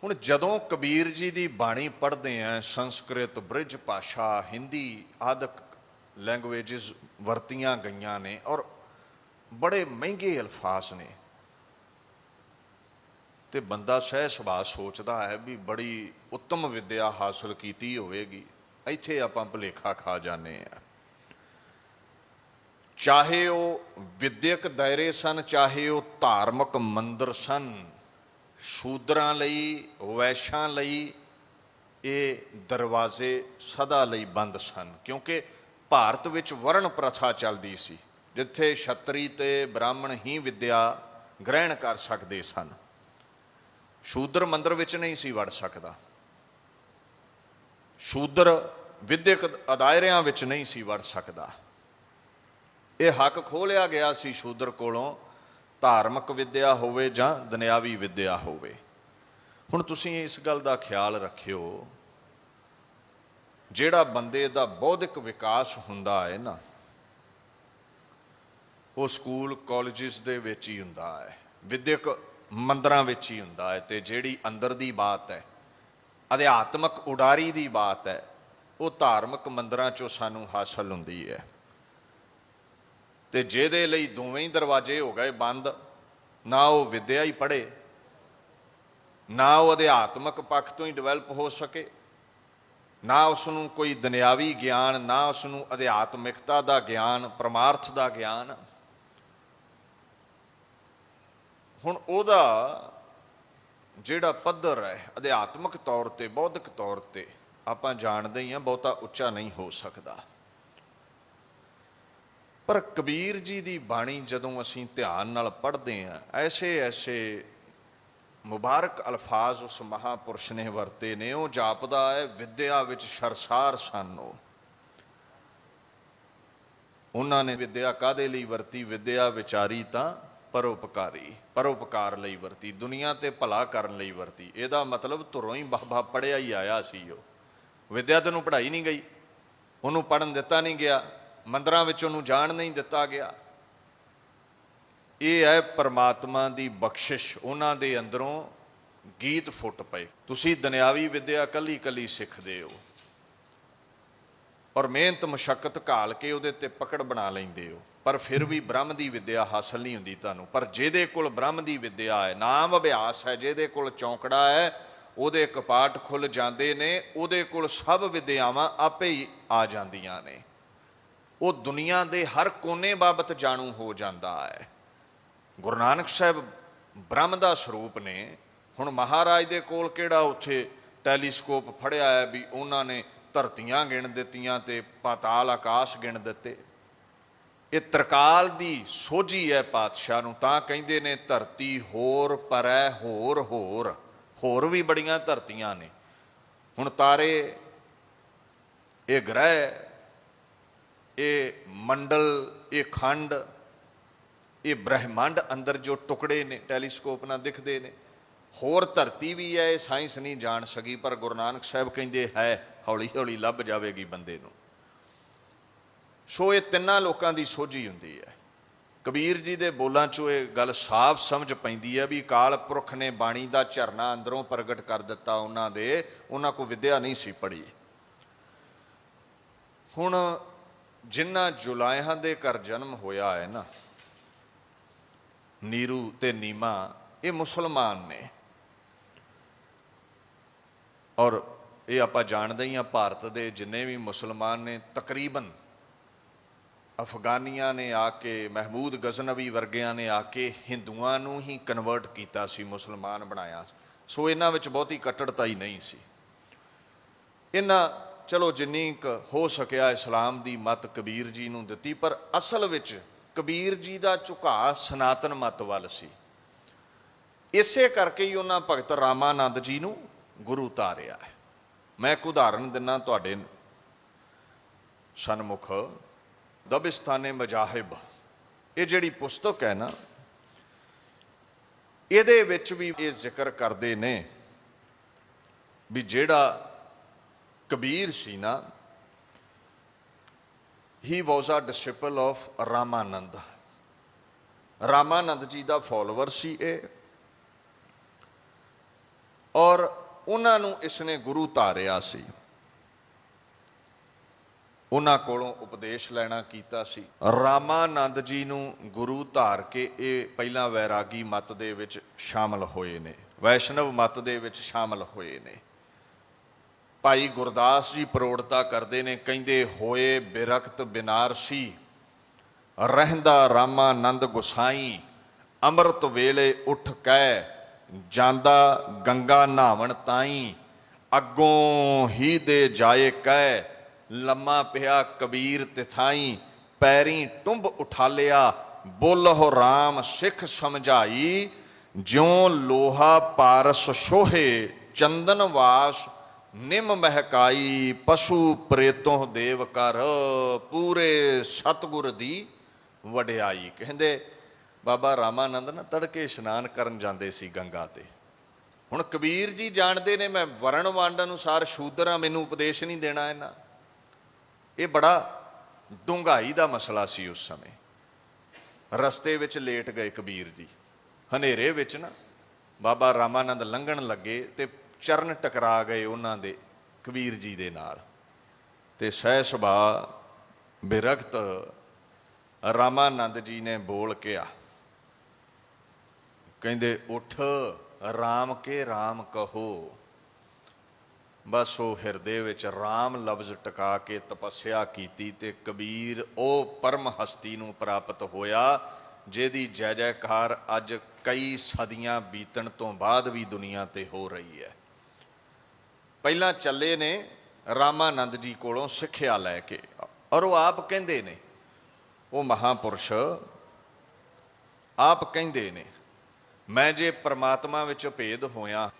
ਹੁਣ ਜਦੋਂ ਕਬੀਰ ਜੀ ਦੀ ਬਾਣੀ ਪੜ੍ਹਦੇ ਆ, ਸੰਸਕ੍ਰਿਤ, ਬ੍ਰਿਜ ਭਾਸ਼ਾ, ਹਿੰਦੀ ਆਦਿਕ ਲੈਂਗੁਏਜਸ ਵਰਤੀਆਂ ਗਈਆਂ ਨੇ ਔਰ ਬੜੇ ਮਹਿੰਗੇ ਅਲਫਾਜ਼ ਨੇ, ਤੇ ਬੰਦਾ ਸਹਿ ਸੁਭਾਅ ਸੋਚਦਾ ਹੈ ਵੀ ਬੜੀ ਉੱਤਮ ਵਿੱਦਿਆ ਹਾਸਲ ਕੀਤੀ ਹੋਵੇਗੀ। ਇੱਥੇ ਆਪਾਂ ਭੁਲੇਖਾ ਖਾ ਜਾਂਦੇ ਆ। ਚਾਹੇ ਉਹ ਵਿਦਿਅਕ ਦਾਇਰੇ ਸਨ, ਚਾਹੇ ਉਹ ਧਾਰਮਿਕ ਮੰਦਰ ਸਨ, ਸ਼ੂਦਰਾਂ ਲਈ, ਵੈਸ਼ਾਂ ਲਈ ਇਹ ਦਰਵਾਜ਼ੇ ਸਦਾ ਲਈ ਬੰਦ ਸਨ। ਕਿਉਂਕਿ ਭਾਰਤ ਵਿੱਚ ਵਰਣ ਪ੍ਰਥਾ ਚੱਲਦੀ ਸੀ, ਜਿੱਥੇ ਛਤਰੀ ਤੇ ਬ੍ਰਾਹਮਣ ਹੀ ਵਿੱਦਿਆ ਗ੍ਰਹਿਣ ਕਰ ਸਕਦੇ ਸਨ। ਸ਼ੂਦਰ ਮੰਦਰ ਵਿੱਚ ਨਹੀਂ ਸੀ ਵੜ ਸਕਦਾ, ਸ਼ੂਦਰ ਵਿਦਿਅਕ ਦਾਇਰਿਆਂ ਵਿੱਚ ਨਹੀਂ ਸੀ ਵੜ ਸਕਦਾ। ਇਹ ਹੱਕ ਖੋਹ ਲਿਆ ਗਿਆ ਸੀ ਸ਼ੂਦਰ ਕੋਲੋਂ, ਧਾਰਮਿਕ ਵਿੱਦਿਆ ਹੋਵੇ ਜਾਂ ਦੁਨਿਆਵੀ ਵਿੱਦਿਆ ਹੋਵੇ। ਹੁਣ ਤੁਸੀਂ ਇਸ ਗੱਲ ਦਾ ਖਿਆਲ ਰੱਖਿਓ, ਜਿਹੜਾ ਬੰਦੇ ਦਾ ਬੌਧਿਕ ਵਿਕਾਸ ਹੁੰਦਾ ਹੈ ਨਾ, ਉਹ ਸਕੂਲ ਕਾਲਜਿਸ ਦੇ ਵਿੱਚ ਹੀ ਹੁੰਦਾ ਹੈ, ਵਿਦਿਅਕ ਮੰਦਰਾਂ ਵਿੱਚ ਹੀ ਹੁੰਦਾ ਹੈ। ਤੇ ਜਿਹੜੀ ਅੰਦਰ ਦੀ ਬਾਤ ਹੈ, ਅਧਿਆਤਮਕ ਉਡਾਰੀ ਦੀ ਬਾਤ ਹੈ, ਉਹ ਧਾਰਮਿਕ ਮੰਦਰਾਂ 'ਚੋਂ ਸਾਨੂੰ ਹਾਸਲ ਹੁੰਦੀ ਹੈ। ਤੇ ਜਿਹਦੇ ਲਈ ਦੋਵੇਂ ਹੀ ਦਰਵਾਜ਼ੇ ਹੋ ਗਏ ਬੰਦ, ਨਾ ਉਹ ਵਿੱਦਿਆ ਹੀ ਪੜ੍ਹੇ, ਨਾ ਉਹ ਅਧਿਆਤਮਕ ਪੱਖ ਤੋਂ ਹੀ ਡਿਵੈਲਪ ਹੋ ਸਕੇ, ਨਾ ਉਸ ਨੂੰ ਕੋਈ ਦੁਨਿਆਵੀ ਗਿਆਨ, ਨਾ ਉਸ ਨੂੰ ਅਧਿਆਤਮਿਕਤਾ ਦਾ ਗਿਆਨ, ਪਰਮਾਰਥ ਦਾ ਗਿਆਨ। ਹੁਣ ਉਹਦਾ ਜਿਹੜਾ ਪੱਧਰ ਹੈ ਅਧਿਆਤਮਕ ਤੌਰ ਤੇ, ਬੌਧਿਕ ਤੌਰ ਤੇ, ਆਪਾਂ ਜਾਣਦੇ ਹੀ ਹਾਂ ਬਹੁਤਾ ਉੱਚਾ ਨਹੀਂ ਹੋ ਸਕਦਾ। ਪਰ ਕਬੀਰ ਜੀ ਦੀ ਬਾਣੀ ਜਦੋਂ ਅਸੀਂ ਧਿਆਨ ਨਾਲ ਪੜ੍ਹਦੇ ਹਾਂ, ਐਸੇ ਐਸੇ ਮੁਬਾਰਕ ਅਲਫਾਜ਼ ਉਸ ਮਹਾਂਪੁਰਸ਼ ਨੇ ਵਰਤੇ ਨੇ। ਉਹ ਜਾਪਦਾ ਹੈ ਵਿੱਦਿਆ ਵਿੱਚ ਸਰਸਾਰ ਸਨ। ਉਹਨਾਂ ਨੇ ਵਿੱਦਿਆ ਕਾਹਦੇ ਲਈ ਵਰਤੀ? ਵਿੱਦਿਆ ਵਿਚਾਰੀ ਤਾਂ ਪਰਉਪਕਾਰੀ, ਪਰਉਪਕਾਰ ਲਈ ਵਰਤੀ, ਦੁਨੀਆ ਤੇ ਭਲਾ ਕਰਨ ਲਈ ਵਰਤੀ। ਇਹਦਾ ਮਤਲਬ ਧੁਰੋਂ ਹੀ ਬਾਬਾ ਪੜ੍ਹਿਆ ਹੀ ਆਇਆ ਸੀ। ਉਹ ਵਿੱਦਿਆ ਤੈਨੂੰ ਪੜ੍ਹਾਈ ਨਹੀਂ ਗਈ, ਉਹਨੂੰ ਪੜ੍ਹਨ ਦਿੱਤਾ ਨਹੀਂ ਗਿਆ, ਮੰਦਰਾਂ ਵਿੱਚ ਉਹਨੂੰ ਜਾਣ ਨਹੀਂ ਦਿੱਤਾ ਗਿਆ। ਇਹ ਹੈ ਪਰਮਾਤਮਾ ਦੀ ਬਖਸ਼ਿਸ਼, ਉਹਨਾਂ ਦੇ ਅੰਦਰੋਂ ਗੀਤ ਫੁੱਟ ਪਏ। ਤੁਸੀਂ ਦੁਨਿਆਵੀ ਵਿੱਦਿਆ ਕੱਲੀ ਕੱਲੀ ਸਿੱਖਦੇ ਹੋ ਔਰ ਮਿਹਨਤ ਮੁਸ਼ੱਕਤ ਘਾਲ ਕੇ ਉਹਦੇ ਤੇ ਪਕੜ ਬਣਾ ਲੈਂਦੇ ਹੋ, ਪਰ ਫਿਰ ਵੀ ਬ੍ਰਹਮ ਦੀ ਵਿੱਦਿਆ ਹਾਸਲ ਨਹੀਂ ਹੁੰਦੀ ਤੁਹਾਨੂੰ। ਪਰ ਜਿਹਦੇ ਕੋਲ ਬ੍ਰਹਮ ਦੀ ਵਿੱਦਿਆ ਹੈ, ਨਾਮ ਅਭਿਆਸ ਹੈ, ਜਿਹਦੇ ਕੋਲ ਚੌਂਕੜਾ ਹੈ, ਉਹਦੇ ਕਪਾਟ ਖੁੱਲ ਜਾਂਦੇ ਨੇ, ਉਹਦੇ ਕੋਲ ਸਭ ਵਿੱਦਿਆਵਾਂ ਆਪੇ ਹੀ ਆ ਜਾਂਦੀਆਂ ਨੇ। ਉਹ ਦੁਨੀਆ ਦੇ ਹਰ ਕੋਨੇ ਬਾਬਤ ਜਾਣੂ ਹੋ ਜਾਂਦਾ ਹੈ। ਗੁਰੂ ਨਾਨਕ ਸਾਹਿਬ ਬ੍ਰਹਮ ਦਾ ਸਰੂਪ ਨੇ। ਹੁਣ ਮਹਾਰਾਜ ਦੇ ਕੋਲ ਕਿਹੜਾ ਉੱਥੇ ਟੈਲੀਸਕੋਪ ਫੜਿਆ ਹੈ ਵੀ ਉਹਨਾਂ ਨੇ ਧਰਤੀਆਂ ਗਿਣ ਦਿੱਤੀਆਂ ਤੇ ਪਾਤਾਲ ਆਕਾਸ਼ ਗਿਣ ਦਿੱਤੇ। ਇਹ ਤਰਕਾਲ ਦੀ ਸੋਝੀ ਹੈ ਪਾਤਸ਼ਾਹ ਨੂੰ, ਤਾਂ ਕਹਿੰਦੇ ਨੇ ਧਰਤੀ ਹੋਰ ਪਰੈ ਹੋਰ, ਹੋਰ ਹੋਰ ਵੀ ਬੜੀਆਂ ਧਰਤੀਆਂ ਨੇ। ਹੁਣ ਤਾਰੇ, ਇਹ ਗ੍ਰਹਿ, ਇਹ ਮੰਡਲ, ਇਹ ਖੰਡ, ਇਹ ਬ੍ਰਹਿਮੰਡ ਅੰਦਰ ਜੋ ਟੁਕੜੇ ਨੇ ਟੈਲੀਸਕੋਪ ਨਾਲ ਦਿਖਦੇ ਨੇ। ਹੋਰ ਧਰਤੀ ਵੀ ਹੈ, ਇਹ ਸਾਇੰਸ ਨਹੀਂ ਜਾਣ ਸਕੀ, ਪਰ ਗੁਰੂ ਨਾਨਕ ਸਾਹਿਬ ਕਹਿੰਦੇ ਹੈ, ਹੌਲੀ ਹੌਲੀ ਲੱਭ ਜਾਵੇਗੀ ਬੰਦੇ ਨੂੰ। ਸੋ ਇਹ ਤਿੰਨਾਂ ਲੋਕਾਂ ਦੀ ਸੋਝੀ ਹੁੰਦੀ ਹੈ। ਕਬੀਰ ਜੀ ਦੇ ਬੋਲਾਂ 'ਚੋਂ ਇਹ ਗੱਲ ਸਾਫ਼ ਸਮਝ ਪੈਂਦੀ ਹੈ ਵੀ ਅਕਾਲ ਪੁਰਖ ਨੇ ਬਾਣੀ ਦਾ ਝਰਨਾ ਅੰਦਰੋਂ ਪ੍ਰਗਟ ਕਰ ਦਿੱਤਾ ਉਹਨਾਂ ਦੇ। ਉਹਨਾਂ ਕੋਲ ਵਿੱਦਿਆ ਨਹੀਂ ਸੀ ਪੜ੍ਹੀ। ਹੁਣ ਜਿਨ੍ਹਾਂ ਜੁਲਾਹਿਆਂ ਦੇ ਘਰ ਜਨਮ ਹੋਇਆ ਹੈ ਨਾ, ਨੀਰੂ ਤੇ ਨੀਮਾ, ਇਹ ਮੁਸਲਮਾਨ ਨੇ। ਔਰ ਇਹ ਆਪਾਂ ਜਾਣਦੇ ਹੀ ਹਾਂ, ਭਾਰਤ ਦੇ ਜਿੰਨੇ ਵੀ ਮੁਸਲਮਾਨ ਨੇ ਤਕਰੀਬਨ ਅਫਗਾਨੀਆਂ ਨੇ ਆ ਕੇ, ਮਹਿਮੂਦ ਗਜ਼ਨਵੀ ਵਰਗਿਆਂ ਨੇ ਆ ਕੇ ਹਿੰਦੂਆਂ ਨੂੰ ਹੀ ਕਨਵਰਟ ਕੀਤਾ ਸੀ, ਮੁਸਲਮਾਨ ਬਣਾਇਆ। ਸੋ ਇਹਨਾਂ ਵਿੱਚ ਬਹੁਤੀ ਕੱਟੜਤਾ ਹੀ ਨਹੀਂ ਸੀ। ਇਹਨਾਂ ਚਲੋ ਜਿੰਨੀ ਕੁ ਹੋ ਸਕਿਆ ਇਸਲਾਮ ਦੀ ਮੱਤ ਕਬੀਰ ਜੀ ਨੂੰ ਦਿੱਤੀ, ਪਰ ਅਸਲ ਵਿੱਚ ਕਬੀਰ ਜੀ ਦਾ ਝੁਕਾਅ ਸਨਾਤਨ ਮੱਤ ਵੱਲ ਸੀ। ਇਸੇ ਕਰਕੇ ਹੀ ਉਹਨਾਂ ਭਗਤ ਰਾਮਾਨੰਦ ਜੀ ਨੂੰ ਗੁਰੂ ਧਾਰਿਆ ਹੈ। ਮੈਂ ਇੱਕ ਉਦਾਹਰਨ ਦਿੰਦਾ ਤੁਹਾਡੇ ਸਨਮੁਖ। ਦਬਿਸਤਾਨੇ ਮਜ਼ਾਹਿਬ, ਇਹ ਜਿਹੜੀ ਪੁਸਤਕ ਹੈ ਨਾ, ਇਹਦੇ ਵਿੱਚ ਵੀ ਇਹ ਜ਼ਿਕਰ ਕਰਦੇ ਨੇ ਵੀ ਜਿਹੜਾ ਕਬੀਰ ਸੀ ਨਾ, ਹੀ ਵਾਜ਼ ਅ ਡਿਸਿਪਲ of Ramanand. Ramanand ji the follower ਸੀ ਇਹ, ਔਰ ਉਹਨਾਂ ਨੂੰ ਇਸਨੇ ਗੁਰੂ ਧਾਰਿਆ ਸੀ। ਉਹਨਾਂ ਕੋਲੋਂ ਉਪਦੇਸ਼ ਲੈਣਾ ਕੀਤਾ ਸੀ। ਰਾਮਾਨੰਦ ਜੀ ਨੂੰ ਗੁਰੂ ਧਾਰ ਕੇ ਇਹ ਪਹਿਲਾਂ ਵੈਰਾਗੀ ਮੱਤ ਦੇ ਵਿੱਚ ਸ਼ਾਮਲ ਹੋਏ ਨੇ, ਵੈਸ਼ਨਵ ਮੱਤ ਦੇ ਵਿੱਚ ਸ਼ਾਮਲ ਹੋਏ ਨੇ। ਭਾਈ ਗੁਰਦਾਸ ਜੀ ਪ੍ਰੋੜਤਾ ਕਰਦੇ ਨੇ, ਕਹਿੰਦੇ ਹੋਏ ਬਿਰਖਤ ਬਿਨਾਰਸੀ, ਰਹਿੰਦਾ ਰਾਮਾਨੰਦ ਗੁਸਾਈ, ਅੰਮ੍ਰਿਤ ਵੇਲੇ ਉੱਠ ਕੈ ਜਾਂਦਾ ਗੰਗਾ ਨਹਾਵਣ ਤਾਈ, ਅੱਗੋਂ ਹੀ ਦੇ ਜਾਏ ਕਹਿ ਲੰਮਾ ਪਿਆ ਕਬੀਰ ਤਿਥਾਈ, ਪੈਰੀਂ ਟੁੰਬ ਉਠਾਲਿਆ ਬੋਲਹੁ ਰਾਮ ਸਿੱਖ ਸਮਝਾਈ, ਜਿਉ ਲੋਹਾ ਪਾਰਸ ਸ਼ੋਹੇ ਚੰਦਨ ਵਾਸ ਨਿਮ ਮਹਿਕਾਈ, ਪਸ਼ੂ ਪ੍ਰੇਤੋਂ ਦੇਵ ਕਰ ਪੂਰੇ ਸਤਿਗੁਰ ਦੀ ਵਡਿਆਈ। ਕਹਿੰਦੇ ਬਾਬਾ ਰਾਮਾਨੰਦ ਨਾ ਤੜਕੇ ਇਸ਼ਨਾਨ ਕਰਨ ਜਾਂਦੇ ਸੀ ਗੰਗਾ ਤੇ। ਹੁਣ ਕਬੀਰ ਜੀ ਜਾਣਦੇ ਨੇ ਮੈਂ ਵਰਣ ਵੰਡ ਅਨੁਸਾਰ ਸ਼ੂਦਰ ਹਾਂ, ਮੈਨੂੰ ਉਪਦੇਸ਼ ਨਹੀਂ ਦੇਣਾ ਇਹਨਾਂ। ਇਹ ਬੜਾ ਡੂੰਘਾਈ ਦਾ ਮਸਲਾ ਸੀ ਉਸ ਸਮੇਂ। ਰਸਤੇ ਵਿੱਚ ਲੇਟ ਗਏ ਕਬੀਰ ਜੀ, ਹਨੇਰੇ ਵਿੱਚ ਨਾ ਬਾਬਾ ਰਾਮਾਨੰਦ ਲੰਘਣ ਲੱਗੇ ਤੇ ਚਰਨ ਟਕਰਾ ਗਏ ਉਹਨਾਂ ਦੇ ਕਬੀਰ ਜੀ ਦੇ ਨਾਲ, ਤੇ ਸਹਿ ਸੁਭਾ ਬਿਰਖਤ ਰਾਮਾਨੰਦ ਜੀ ਨੇ ਬੋਲ ਕਿਹਾ, ਕਹਿੰਦੇ ਉੱਠ ਰਾਮ ਕੇ ਰਾਮ ਕਹੋ। ਬਸ ਉਹ ਹਿਰਦੇ ਵਿੱਚ ਰਾਮ ਲਫ਼ਜ਼ ਟਿਕਾ ਕੇ ਤਪੱਸਿਆ ਕੀਤੀ ਤੇ ਕਬੀਰ ਉਹ ਪਰਮ ਹਸਤੀ ਨੂੰ ਪ੍ਰਾਪਤ ਹੋਇਆ ਜਿਹਦੀ ਜੈ ਜੈਕਾਰ ਅੱਜ ਕਈ ਸਦੀਆਂ ਬੀਤਣ ਤੋਂ ਬਾਅਦ ਵੀ ਦੁਨੀਆ ਤੇ ਹੋ ਰਹੀ ਹੈ। ਪਹਿਲਾਂ ਚੱਲੇ ਨੇ ਰਾਮਾਨੰਦ ਜੀ ਕੋਲੋਂ ਸਿੱਖਿਆ ਲੈ ਕੇ, ਔਰ ਉਹ ਆਪ ਕਹਿੰਦੇ ਨੇ, ਉਹ ਮਹਾਂਪੁਰਸ਼ ਆਪ ਕਹਿੰਦੇ ਨੇ, ਮੈਂ ਜੇ ਪ੍ਰਮਾਤਮਾ ਵਿੱਚ ਭੇਦ ਹੋਇਆ।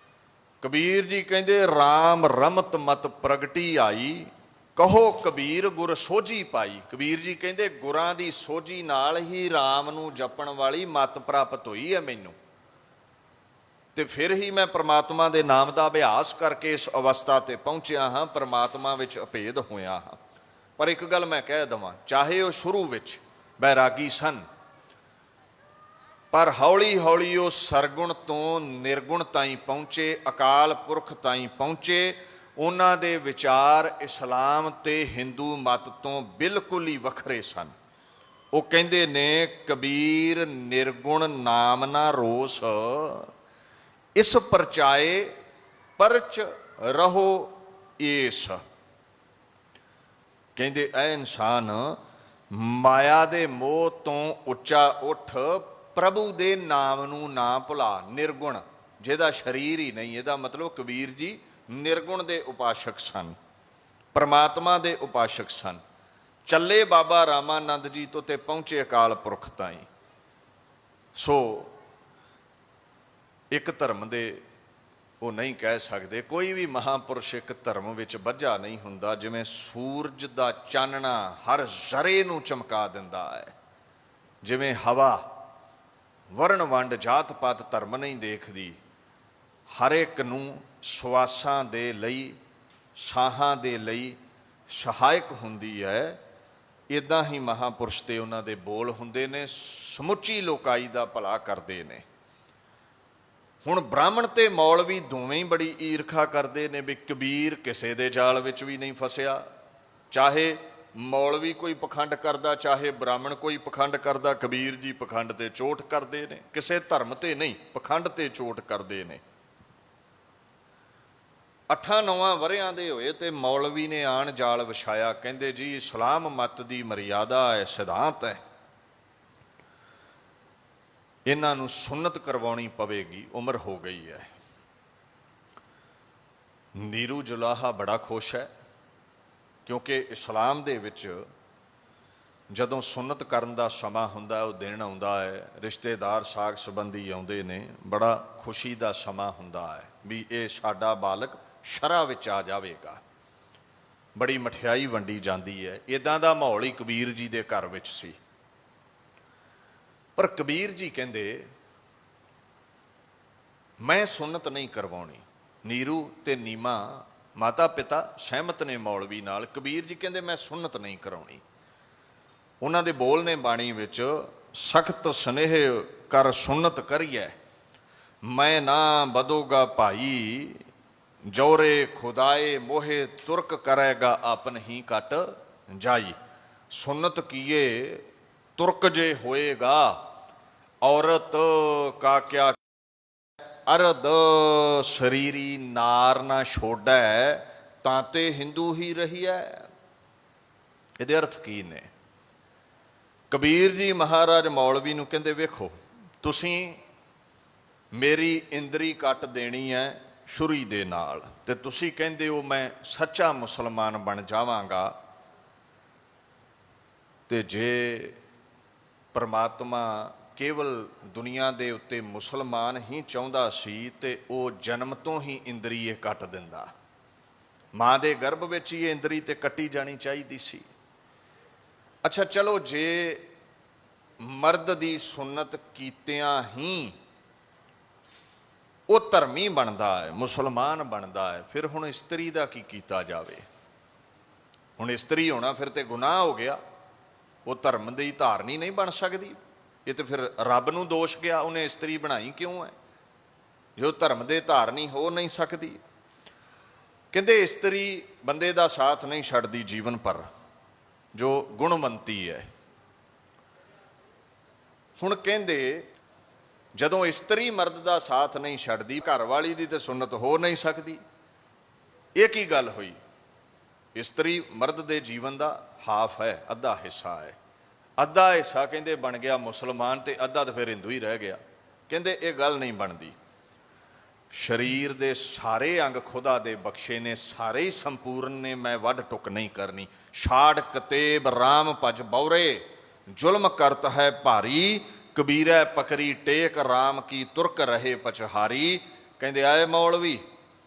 ਕਬੀਰ ਜੀ ਕਹਿੰਦੇ ਰਾਮ ਰਮਤ ਮਤ ਪ੍ਰਗਟੀ ਆਈ, ਕਹੋ ਕਬੀਰ ਗੁਰ ਸੋਝੀ ਪਾਈ। ਕਬੀਰ ਜੀ ਕਹਿੰਦੇ ਗੁਰਾਂ ਦੀ ਸੋਝੀ ਨਾਲ ਹੀ ਰਾਮ ਨੂੰ ਜਪਣ ਵਾਲੀ ਮਤ ਪ੍ਰਾਪਤ ਹੋਈ ਹੈ ਮੈਨੂੰ, ਤੇ ਫਿਰ ਹੀ ਮੈਂ ਪ੍ਰਮਾਤਮਾ ਦੇ ਨਾਮ ਦਾ ਅਭਿਆਸ ਕਰਕੇ ਇਸ ਅਵਸਥਾ ਤੇ ਪਹੁੰਚਿਆ ਹਾਂ, ਪ੍ਰਮਾਤਮਾ ਵਿੱਚ ਅਭੇਦ ਹੋਇਆ ਹਾਂ। ਪਰ ਇੱਕ ਗੱਲ ਮੈਂ ਕਹਿ ਦੇਵਾਂ, ਚਾਹੇ ਉਹ ਸ਼ੁਰੂ ਵਿੱਚ ਬੈਰਾਗੀ ਸਨ, ਪਰ ਹੌਲੀ ਹੌਲੀ ਉਹ ਸਰਗੁਣ ਤੋਂ ਨਿਰਗੁਣ ਤਾਈਂ ਪਹੁੰਚੇ, ਅਕਾਲ ਪੁਰਖ ਤਾਈਂ ਪਹੁੰਚੇ। ਉਹਨਾਂ ਦੇ ਵਿਚਾਰ ਇਸਲਾਮ ਤੇ ਹਿੰਦੂ ਮਤ ਤੋਂ ਬਿਲਕੁਲ ਹੀ ਵੱਖਰੇ ਸਨ। ਉਹ ਕਹਿੰਦੇ ਨੇ ਕਬੀਰ ਨਿਰਗੁਣ ਨਾਮ ਨਾ ਰੋਸ, ਇਸ ਪਰਚਾਏ ਪਰਚ ਰਹੋ ਏਸ। ਕਹਿੰਦੇ ਐ ਇਨਸਾਨ ਮਾਇਆ ਦੇ ਮੋਹ ਤੋਂ ਉੱਚਾ ਉੱਠ, ਪ੍ਰਭੂ ਦੇ ਨਾਮ ਨੂੰ ਨਾ ਭੁਲਾ। ਨਿਰਗੁਣ ਜਿਹਦਾ ਸਰੀਰ ਹੀ ਨਹੀਂ, ਇਹਦਾ ਮਤਲਬ ਕਬੀਰ ਜੀ ਨਿਰਗੁਣ ਦੇ ਉਪਾਸ਼ਕ ਸਨ, ਪਰਮਾਤਮਾ ਦੇ ਉਪਾਸ਼ਕ ਸਨ। ਚੱਲੇ ਬਾਬਾ ਰਾਮਾਨੰਦ ਜੀ ਤੋਂ ਤੇ ਪਹੁੰਚੇ ਅਕਾਲ ਪੁਰਖ ਤਾਈਂ। ਸੋ ਇੱਕ ਧਰਮ ਦੇ ਉਹ ਨਹੀਂ ਕਹਿ ਸਕਦੇ, ਕੋਈ ਵੀ ਮਹਾਂਪੁਰਸ਼ ਇੱਕ ਧਰਮ ਵਿੱਚ ਬੱਝਾ ਨਹੀਂ ਹੁੰਦਾ। ਜਿਵੇਂ ਸੂਰਜ ਦਾ ਚਾਨਣਾ ਹਰ ਜ਼ਰੇ ਨੂੰ ਚਮਕਾ ਦਿੰਦਾ ਹੈ, ਜਿਵੇਂ ਹਵਾ ਵਰਣ ਵੰਡ ਜਾਤ ਪਾਤ ਧਰਮ ਨਹੀਂ ਦੇਖਦੀ, ਹਰ ਇੱਕ ਨੂੰ ਸਵਾਸਾਂ ਦੇ ਲਈ, ਸਾਹਾਂ ਦੇ ਲਈ ਸਹਾਇਕ ਹੁੰਦੀ ਹੈ। ਇੱਦਾਂ ਹੀ ਮਹਾਂਪੁਰਸ਼ ਤੇ ਉਹਨਾਂ ਦੇ ਬੋਲ ਹੁੰਦੇ ਨੇ, ਸਮੁੱਚੀ ਲੋਕਾਈ ਦਾ ਭਲਾ ਕਰਦੇ ਨੇ। ਹੁਣ ਬ੍ਰਾਹਮਣ ਤੇ ਮੌਲਵੀ ਦੋਵੇਂ ਹੀ ਬੜੀ ਈਰਖਾ ਕਰਦੇ ਨੇ ਵੀ ਕਬੀਰ ਕਿਸੇ ਦੇ ਜਾਲ ਵਿੱਚ ਵੀ ਨਹੀਂ ਫਸਿਆ। ਚਾਹੇ ਮੌਲਵੀ ਕੋਈ ਪਖੰਡ ਕਰਦਾ, ਚਾਹੇ ਬ੍ਰਾਹਮਣ ਕੋਈ ਪਖੰਡ ਕਰਦਾ, ਕਬੀਰ ਜੀ ਪਖੰਡ ਤੇ ਚੋਟ ਕਰਦੇ ਨੇ। ਕਿਸੇ ਧਰਮ ਤੇ ਨਹੀਂ, ਪਖੰਡ ਤੇ ਚੋਟ ਕਰਦੇ ਨੇ। 8-9 ਵਰਿਆਂ ਦੇ ਹੋਏ ਤੇ ਮੌਲਵੀ ਨੇ ਆਣ ਜਾਲ ਵਿਛਾਇਆ। ਕਹਿੰਦੇ ਜੀ ਇਸਲਾਮ ਮਤ ਦੀ ਮਰਿਆਦਾ ਹੈ, ਸਿਧਾਂਤ ਹੈ, ਇਹਨਾਂ ਨੂੰ ਸੁੰਨਤ ਕਰਵਾਉਣੀ ਪਵੇਗੀ, ਉਮਰ ਹੋ ਗਈ ਹੈ। ਨੀਰੂ ਜੁਲਾਹਾ ਬੜਾ ਖੁਸ਼ ਹੈ, ਕਿਉਂਕਿ ਇਸਲਾਮ ਦੇ ਵਿੱਚ ਜਦੋਂ ਸੁੰਨਤ ਕਰਨ ਦਾ ਸਮਾਂ ਹੁੰਦਾ, ਉਹ ਦਿਨ ਆਉਂਦਾ ਹੈ, ਰਿਸ਼ਤੇਦਾਰ ਸਾਕ ਸੰਬੰਧੀ ਆਉਂਦੇ ਨੇ, ਬੜਾ ਖੁਸ਼ੀ ਦਾ ਸਮਾਂ ਹੁੰਦਾ ਹੈ ਵੀ ਇਹ ਸਾਡਾ ਬਾਲਕ ਸ਼ਰ੍ਹਾ ਵਿੱਚ ਆ ਜਾਵੇਗਾ। ਬੜੀ ਮਠਿਆਈ ਵੰਡੀ ਜਾਂਦੀ ਹੈ। ਇਦਾਂ ਦਾ ਮਾਹੌਲ ਹੀ ਕਬੀਰ ਜੀ ਦੇ ਘਰ ਵਿੱਚ ਸੀ। ਪਰ ਕਬੀਰ ਜੀ ਕਹਿੰਦੇ ਮੈਂ ਸੁੰਨਤ ਨਹੀਂ ਕਰਵਾਉਣੀ। ਨੀਰੂ ਤੇ ਨੀਮਾ ਮਾਤਾ ਪਿਤਾ ਸਹਿਮਤ ਨੇ ਮੌਲਵੀ ਨਾਲ। ਕਬੀਰ ਜੀ ਕਹਿੰਦੇ ਮੈਂ ਸੁੰਨਤ ਨਹੀਂ ਕਰਾਉਣੀ। ਉਹਨਾਂ ਦੇ ਬੋਲ ਨੇ ਬਾਣੀ ਵਿੱਚ, ਸਖਤ ਸਨੇਹ ਕਰ ਸੁੰਨਤ ਕਰੀਐ, ਮੈਂ ਨਾ ਬਦੋਗਾ ਭਾਈ, ਜੋਰੇ ਖੁਦਾਏ ਮੋਹੇ ਤੁਰਕ ਕਰੇਗਾ ਆਪਨ ਹੀ ਕਟ ਜਾਈ। ਸੁੰਨਤ ਕੀਏ ਤੁਰਕ ਜੇ ਹੋਏਗਾ, ਔਰਤ ਕਾ ਕਿਆ ਅਰਧ ਸਰੀਰੀ ਨਾਰ ਨਾ ਛੋੜੈ, ਤਾਂ ਤੇ ਹਿੰਦੂ ਹੀ ਰਹੀਐ। ਇਹਦੇ ਅਰਥ ਕੀ ਨੇ? ਕਬੀਰ ਜੀ ਮਹਾਰਾਜ ਮੌਲਵੀ ਨੂੰ ਕਹਿੰਦੇ ਵੇਖੋ, ਤੁਸੀਂ ਮੇਰੀ ਇੰਦਰੀ ਕੱਟ ਦੇਣੀ ਹੈ ਛੁਰੀ ਦੇ ਨਾਲ, ਤੇ ਤੁਸੀਂ ਕਹਿੰਦੇ ਹੋ ਮੈਂ ਸੱਚਾ ਮੁਸਲਮਾਨ ਬਣ ਜਾਵਾਂਗਾ। ਤੇ ਜੇ ਪਰਮਾਤਮਾ ਕੇਵਲ ਦੁਨੀਆ ਦੇ ਉੱਤੇ ਮੁਸਲਮਾਨ ਹੀ ਚਾਹੁੰਦਾ ਸੀ ਤੇ ਉਹ ਜਨਮ ਤੋਂ ਹੀ ਇੰਦਰੀ ਇਹ ਕੱਟ ਦਿੰਦਾ। ਮਾਂ ਦੇ ਗਰਭ ਵਿੱਚ ਹੀ ਇਹ ਇੰਦਰੀ ਤੇ ਕੱਟੀ ਜਾਣੀ ਚਾਹੀਦੀ ਸੀ। ਅੱਛਾ ਚਲੋ, ਜੇ ਮਰਦ ਦੀ ਸੁੰਨਤ ਕੀਤਿਆਂ ਹੀ ਉਹ ਧਰਮੀ ਬਣਦਾ ਹੈ, ਮੁਸਲਮਾਨ ਬਣਦਾ ਹੈ, ਫਿਰ ਹੁਣ ਇਸਤਰੀ ਦਾ ਕੀ ਕੀਤਾ ਜਾਵੇ? ਹੁਣ ਇਸਤਰੀ ਹੋਣਾ ਫਿਰ ਤੇ ਗੁਨਾਹ ਹੋ ਗਿਆ। ਉਹ ਧਰਮ ਦੀ ਧਾਰਨੀ ਨਹੀਂ ਬਣ ਸਕਦੀ। ਇਹ ਤੇ ਫਿਰ ਰੱਬ ਨੂੰ ਦੋਸ਼ ਗਿਆ, ਉਹਨੇ ਇਸਤਰੀ ਬਣਾਈ ਕਿਉਂ ਹੈ ਜੋ ਧਰਮ ਦੇ ਧਾਰਨੀ ਹੋ ਨਹੀਂ ਸਕਦੀ। ਕਹਿੰਦੇ ਇਸਤਰੀ ਬੰਦੇ ਦਾ ਸਾਥ ਨਹੀਂ ਛੱਡਦੀ ਜੀਵਨ ਭਰ, ਜੋ ਗੁਣਵੰਤੀ ਹੈ। ਹੁਣ ਕਹਿੰਦੇ ਜਦੋਂ ਇਸਤਰੀ ਮਰਦ ਦਾ ਸਾਥ ਨਹੀਂ ਛੱਡਦੀ, ਘਰ ਵਾਲੀ ਦੀ ਤੇ ਸੁੰਨਤ ਹੋ ਨਹੀਂ ਸਕਦੀ। ਇਹ ਕੀ ਗੱਲ ਹੋਈ? ਇਸਤਰੀ ਮਰਦ ਦੇ ਜੀਵਨ ਦਾ ਹਾਫ ਹੈ, ਅੱਧਾ ਹਿੱਸਾ ਹੈ। ਅੱਧਾ ਹਿੱਸਾ ਕਹਿੰਦੇ ਬਣ ਗਿਆ ਮੁਸਲਮਾਨ ਤੇ ਅੱਧਾ ਤਾਂ ਫਿਰ ਹਿੰਦੂ ਹੀ ਰਹਿ ਗਿਆ। ਕਹਿੰਦੇ ਇਹ ਗੱਲ ਨਹੀਂ ਬਣਦੀ। ਸਰੀਰ ਦੇ ਸਾਰੇ ਅੰਗ ਖੁਦਾ ਦੇ ਬਖਸ਼ੇ ਨੇ, ਸਾਰੇ ਹੀ ਸੰਪੂਰਨ ਨੇ, ਮੈਂ ਵੱਢ ਟੁੱਕ ਨਹੀਂ ਕਰਨੀ। ਛਾੜ ਕਤੇਬ ਰਾਮ ਭਜ ਬੌਰੇ, ਜ਼ੁਲਮ ਕਰਤ ਹੈ ਭਾਰੀ, ਕਬੀਰੈ ਪਕਰੀ ਟੇਕ ਰਾਮ ਕੀ ਤੁਰਕ ਰਹੇ ਪਚਹਾਰੀ। ਕਹਿੰਦੇ ਆਏ ਮੌਲਵੀ,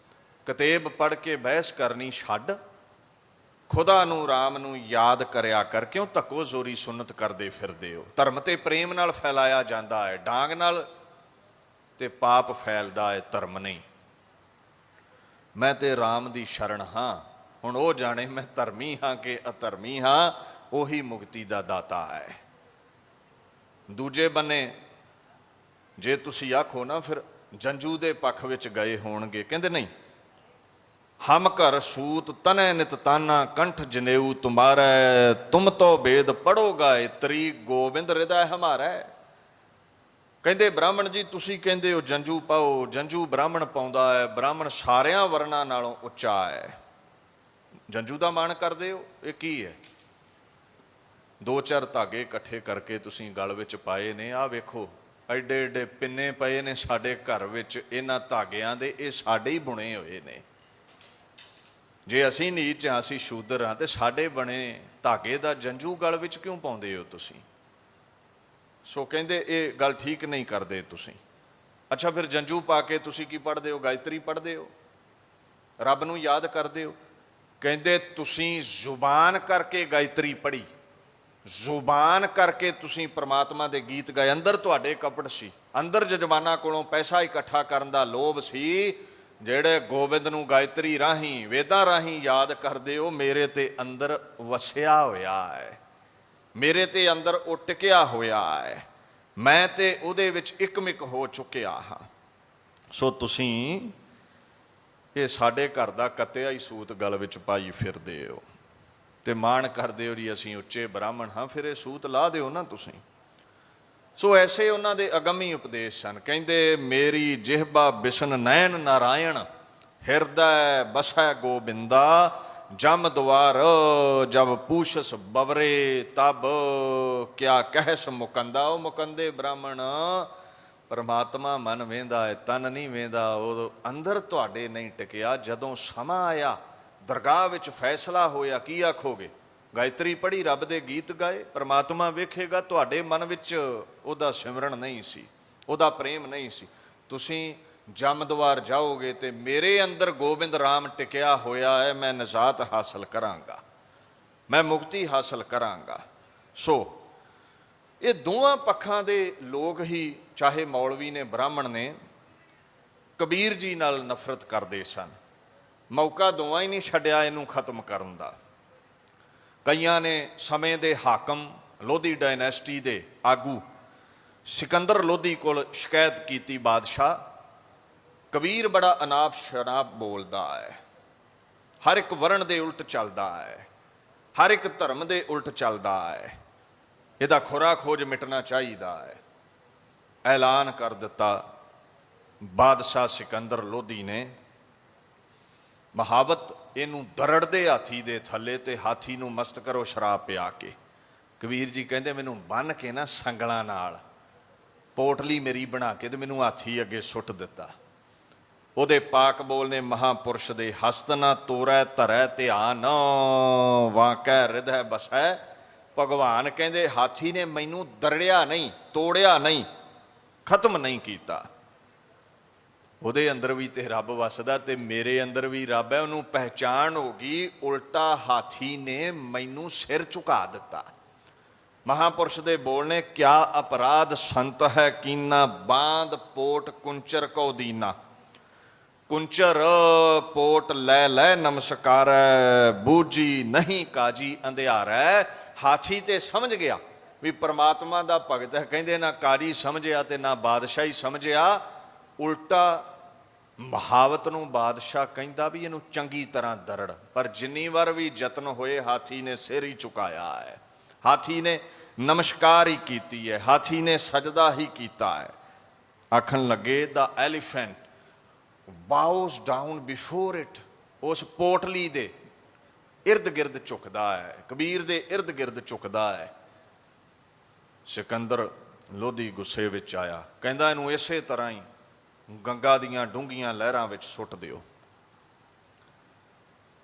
ਕਤੇਬ ਪੜ੍ਹ ਕੇ ਬਹਿਸ ਕਰਨੀ ਛੱਡ, ਖੁਦਾ ਨੂੰ ਰਾਮ ਨੂੰ ਯਾਦ ਕਰਿਆ ਕਰ। ਕਿਉਂ ਧੱਕੋ ਜ਼ੋਰੀ ਸੁੰਨਤ ਕਰਦੇ ਫਿਰਦੇ ਹੋ? ਧਰਮ ਤੇ ਪ੍ਰੇਮ ਨਾਲ ਫੈਲਾਇਆ ਜਾਂਦਾ ਹੈ, ਡਾਂਗ ਨਾਲ ਤੇ ਪਾਪ ਫੈਲਦਾ ਹੈ, ਧਰਮ ਨਹੀਂ। ਮੈਂ ਤੇ ਰਾਮ ਦੀ ਸ਼ਰਨ ਹਾਂ। ਹੁਣ ਉਹ ਜਾਣੇ ਮੈਂ ਧਰਮੀ ਹਾਂ ਕਿ ਅਧਰਮੀ ਹਾਂ, ਉਹੀ ਮੁਕਤੀ ਦਾ ਦਾਤਾ ਹੈ। ਦੂਜੇ ਬੰਨੇ ਜੇ ਤੁਸੀਂ ਆਖੋ ਨਾ, ਫਿਰ ਜੰਜੂ ਦੇ ਪੱਖ ਵਿੱਚ ਗਏ ਹੋਣਗੇ। ਕਹਿੰਦੇ ਨਹੀਂ, ਹਮ ਘਰ ਸੂਤ ਤਨੈ ਨਿਤ ਤਾਨਾ, ਕੰਠ ਜਨੇਊ ਤੁਮਾਰੈ, ਤੁਮ ਤੋ ਵੇਦ ਪੜੋ ਗਾਇਤਰੀ, ਗੋਬਿੰਦ ਹਿਰਦੈ ਹਮਾਰੈ। ਕਹਿੰਦੇ ਬ੍ਰਾਹਮਣ ਜੀ ਤੁਸੀਂ ਕਹਿੰਦੇ ਹੋ ਜੰਜੂ ਪਾਓ, ਜੰਜੂ ਬ੍ਰਾਹਮਣ ਪਾਉਂਦਾ ਹੈ, ਬ੍ਰਾਹਮਣ ਸਾਰਿਆਂ ਵਰਨਾਂ ਨਾਲੋਂ ਉੱਚਾ ਹੈ, ਜੰਜੂ ਦਾ ਮਾਣ ਕਰਦੇ ਹੋ। ਇਹ ਕੀ ਹੈ? 2-4 ਧਾਗੇ ਇਕੱਠੇ ਕਰਕੇ ਤੁਸੀਂ ਗਲ ਵਿੱਚ ਪਾਏ ਨੇ। ਆਹ ਵੇਖੋ ਐਡੇ ਐਡੇ ਪਿੰਨੇ ਪਏ ਨੇ ਸਾਡੇ ਘਰ ਵਿੱਚ ਇਹਨਾਂ ਧਾਗਿਆਂ ਦੇ, ਇਹ ਸਾਡੇ ਹੀ ਬੁਣੇ ਹੋਏ ਨੇ। ਜੇ ਅਸੀਂ ਨੀਚ ਹਾਂ, ਅਸੀਂ ਸ਼ੂਦਰ ਹਾਂ, ਤੇ ਸਾਡੇ ਬਣੇ ਧਾਗੇ ਦਾ ਜੰਜੂ ਗਲ ਵਿੱਚ ਕਿਉਂ ਪਾਉਂਦੇ ਹੋ ਤੁਸੀਂ? ਸੋ ਕਹਿੰਦੇ ਇਹ ਗੱਲ ਠੀਕ ਨਹੀਂ ਕਰਦੇ ਤੁਸੀਂ। ਅੱਛਾ ਫਿਰ ਜੰਜੂ ਪਾ ਕੇ ਤੁਸੀਂ ਕੀ ਪੜ੍ਹਦੇ ਹੋ? ਗਾਇਤਰੀ ਪੜ੍ਹਦੇ ਹੋ, ਰੱਬ ਨੂੰ ਯਾਦ ਕਰਦੇ ਹੋ। ਕਹਿੰਦੇ ਤੁਸੀਂ ਜ਼ੁਬਾਨ ਕਰਕੇ ਗਾਇਤਰੀ ਪੜ੍ਹੀ, ਜ਼ੁਬਾਨ ਕਰਕੇ ਤੁਸੀਂ ਪ੍ਰਮਾਤਮਾ ਦੇ ਗੀਤ ਗਾਏ। ਅੰਦਰ ਤੁਹਾਡੇ ਕਪਟ ਸੀ, ਅੰਦਰ ਜਜਮਾਨਾਂ ਕੋਲੋਂ ਪੈਸਾ ਇਕੱਠਾ ਕਰਨ ਦਾ ਲੋਭ ਸੀ। ਜਿਹੜੇ ਗੋਬਿੰਦ ਨੂੰ ਗਾਇਤਰੀ ਰਾਹੀਂ, ਵੇਦਾਂ ਰਾਹੀਂ ਯਾਦ ਕਰਦੇ ਹੋ, ਮੇਰੇ ਤੇ ਅੰਦਰ ਵਸਿਆ ਹੋਇਆ ਹੈ, ਮੇਰੇ ਤੇ ਅੰਦਰ ਉਹ ਟਿਕਿਆ ਹੋਇਆ ਹੈ, ਮੈਂ ਤੇ ਉਹਦੇ ਵਿੱਚ ਇਕਮਿਕ ਹੋ ਚੁੱਕਿਆ ਹਾਂ। ਸੋ ਤੁਸੀਂ ਇਹ ਸਾਡੇ ਘਰ ਦਾ ਕੱਤਿਆ ਹੀ ਸੂਤ ਗਲ ਵਿੱਚ ਪਾਈ ਫਿਰਦੇ ਹੋ ਤੇ ਮਾਣ ਕਰਦੇ ਹੋ ਜੀ ਅਸੀਂ ਉੱਚੇ ਬ੍ਰਾਹਮਣ ਹਾਂ। ਫਿਰ ਇਹ ਸੂਤ ਲਾ ਦਿਓ ਨਾ ਤੁਸੀਂ। ਸੋ ਐਸੇ ਉਹਨਾਂ ਦੇ ਅਗੰਮੀ ਉਪਦੇਸ਼ ਸਨ। ਕਹਿੰਦੇ ਮੇਰੀ ਜਿਹਬਾ ਬਿਸ਼ਨ ਨੈਣ ਨਾਰਾਇਣ, ਹਿਰਦੈ ਬਸੈ ਗੋਬਿੰਦਾ, ਜਮ ਦੁਆਰ ਜਬ ਪੂਛਸ ਬਵਰੇ ਤਬ, ਕਿਆ ਕਹਿਸ ਮੁਕੰਦਾ। ਉਹ ਮੁਕੰਦੇ ਬ੍ਰਾਹਮਣ, ਪਰਮਾਤਮਾ ਮਨ ਵੇਂਦਾ ਹੈ, ਤਨ ਨਹੀਂ ਵੇਂਦਾ। ਉਹ ਅੰਦਰ ਤੁਹਾਡੇ ਨਹੀਂ ਟਿਕਿਆ। ਜਦੋਂ ਸਮਾਂ ਆਇਆ, ਦਰਗਾਹ ਵਿੱਚ ਫੈਸਲਾ ਹੋਇਆ, ਕੀ ਆਖੋਗੇ? ਗਾਇਤਰੀ ਪੜ੍ਹੀ, ਰੱਬ ਦੇ ਗੀਤ ਗਾਏ, ਪਰਮਾਤਮਾ ਵੇਖੇਗਾ ਤੁਹਾਡੇ ਮਨ ਵਿੱਚ ਉਹਦਾ ਸਿਮਰਨ ਨਹੀਂ ਸੀ, ਉਹਦਾ ਪ੍ਰੇਮ ਨਹੀਂ ਸੀ। ਤੁਸੀਂ ਜਮਦਵਾਰ ਜਾਓਗੇ ਤੇ ਮੇਰੇ ਅੰਦਰ ਗੋਬਿੰਦ ਰਾਮ ਟਿਕਿਆ ਹੋਇਆ ਹੈ, ਮੈਂ ਨਜਾਤ ਹਾਸਲ ਕਰਾਂਗਾ, ਮੈਂ ਮੁਕਤੀ ਹਾਸਲ ਕਰਾਂਗਾ। ਸੋ ਇਹ ਦੋਵਾਂ ਪੱਖਾਂ ਦੇ ਲੋਕ ਹੀ, ਚਾਹੇ ਮੌਲਵੀ ਨੇ, ਬ੍ਰਾਹਮਣ ਨੇ, ਕਬੀਰ ਜੀ ਨਾਲ ਨਫ਼ਰਤ ਕਰਦੇ ਸਨ। ਮੌਕਾ ਦੋਵਾਂ ਹੀ ਨਹੀਂ ਛੱਡਿਆ ਇਹਨੂੰ ਖਤਮ ਕਰਨ ਦਾ। ਕਈਆਂ ਨੇ ਸਮੇਂ ਦੇ ਹਾਕਮ, ਲੋਧੀ ਡਾਇਨੈਸਟੀ ਦੇ ਆਗੂ ਸਿਕੰਦਰ ਲੋਧੀ ਕੋਲ ਸ਼ਿਕਾਇਤ ਕੀਤੀ, ਬਾਦਸ਼ਾਹ ਕਬੀਰ ਬੜਾ ਅਨਾਪ ਸ਼ਨਾਪ ਬੋਲਦਾ ਹੈ, ਹਰ ਇੱਕ ਵਰਣ ਦੇ ਉਲਟ ਚੱਲਦਾ ਹੈ, ਹਰ ਇੱਕ ਧਰਮ ਦੇ ਉਲਟ ਚੱਲਦਾ ਹੈ, ਇਹਦਾ ਖੁਰਾ ਖੋਜ ਮਿਟਣਾ ਚਾਹੀਦਾ ਹੈ। ਐਲਾਨ ਕਰ ਦਿੱਤਾ ਬਾਦਸ਼ਾਹ ਸਿਕੰਦਰ ਲੋਧੀ ਨੇ, ਮਹਾਵਤ ਇਹਨੂੰ ਦਰੜਦੇ ਹਾਥੀ ਦੇ ਥੱਲੇ ਤੇ ਹਾਥੀ ਨੂੰ ਮਸਤ ਕਰੋ ਸ਼ਰਾਬ ਪਿਆ ਕੇ। ਕਬੀਰ ਜੀ ਕਹਿੰਦੇ ਮੈਨੂੰ ਬੰਨ੍ਹ ਕੇ ਨਾ ਸੰਗਲਾਂ ਨਾਲ ਪੋਟਲੀ ਮੇਰੀ ਬਣਾ ਕੇ ਤੇ ਮੈਨੂੰ ਹਾਥੀ ਅੱਗੇ ਸੁੱਟ ਦਿੱਤਾ। ਉਹਦੇ ਪਾਕ ਬੋਲ ਨੇ ਮਹਾਂਪੁਰਸ਼ ਦੇ, ਹਸਤ ਨਾ ਤੋਰੈ ਧਰੈ ਧਿਆਨ, ਵਾਂਕੈ ਹਿਰਦੈ ਬਸੈ। ਭਗਵਾਨ ਕਹਿੰਦੇ ਹਾਥੀ ਨੇ ਮੈਨੂੰ ਦਰੜਿਆ ਨਹੀਂ, ਤੋੜਿਆ ਨਹੀਂ, ਖਤਮ ਨਹੀਂ ਕੀਤਾ। ਉਹਦੇ ਅੰਦਰ ਵੀ ਤੇ ਰੱਬ ਵਸਦਾ ਤੇ ਮੇਰੇ ਅੰਦਰ ਵੀ ਰੱਬ ਹੈ। ਉਹਨੂੰ ਪਹਿਚਾਣ ਹੋ ਗਈ, ਉਲਟਾ ਹਾਥੀ ਨੇ ਮੈਨੂੰ ਸਿਰ ਝੁਕਾ ਦਿੱਤਾ। ਮਹਾਂਪੁਰਸ਼ ਦੇ ਬੋਲ ਨੇ, ਕਿਆ ਅਪਰਾਧ ਸੰਤ ਹੈ ਕੀਨਾ, ਬਾਂਧ ਪੋਟ ਕੁੰਚਰ ਕਉ ਦੀਨਾ। ਕੁੰਚਰ ਪੋਟ ਲੈ ਲੈ ਨਮਸਕਾਰੈ, ਬੂਝੀ ਨਹੀਂ ਕਾਜੀ ਅੰਧਿਆਰੈ। ਹਾਥੀ ਤੇ ਸਮਝ ਗਿਆ ਵੀ ਪਰਮਾਤਮਾ ਦਾ ਭਗਤ ਹੈ। ਕਹਿੰਦੇ ਨਾ ਕਾਜੀ ਸਮਝਿਆ ਤੇ ਨਾ ਬਾਦਸ਼ਾਹੀ ਸਮਝਿਆ, ਉਲਟਾ ਮਹਾਵਤ ਨੂੰ ਬਾਦਸ਼ਾਹ ਕਹਿੰਦਾ ਵੀ ਇਹਨੂੰ ਚੰਗੀ ਤਰ੍ਹਾਂ ਦਰੜ। ਪਰ ਜਿੰਨੀ ਵਾਰ ਵੀ ਯਤਨ ਹੋਏ, ਹਾਥੀ ਨੇ ਸਿਰ ਹੀ ਝੁਕਾਇਆ ਹੈ, ਹਾਥੀ ਨੇ ਨਮਸਕਾਰ ਹੀ ਕੀਤੀ ਹੈ, ਹਾਥੀ ਨੇ ਸਜਦਾ ਹੀ ਕੀਤਾ ਹੈ। ਆਖਣ ਲੱਗੇ ਦਾ ਐਲੀਫੈਂਟ ਬਾਉਸ ਡਾਊਨ ਬਿਫੋਰ ਇਟ। ਉਸ ਪੋਟਲੀ ਦੇ ਇਰਦ ਗਿਰਦ ਝੁਕਦਾ ਹੈ, ਕਬੀਰ ਦੇ ਇਰਦ ਗਿਰਦ ਝੁਕਦਾ ਹੈ। ਸਿਕੰਦਰ ਲੋਧੀ ਗੁੱਸੇ ਵਿੱਚ ਆਇਆ, ਕਹਿੰਦਾ ਇਹਨੂੰ ਇਸੇ ਤਰ੍ਹਾਂ ਹੀ ਗੰਗਾ ਦੀਆਂ ਡੂੰਘੀਆਂ ਲਹਿਰਾਂ ਵਿੱਚ ਸੁੱਟ ਦਿਓ।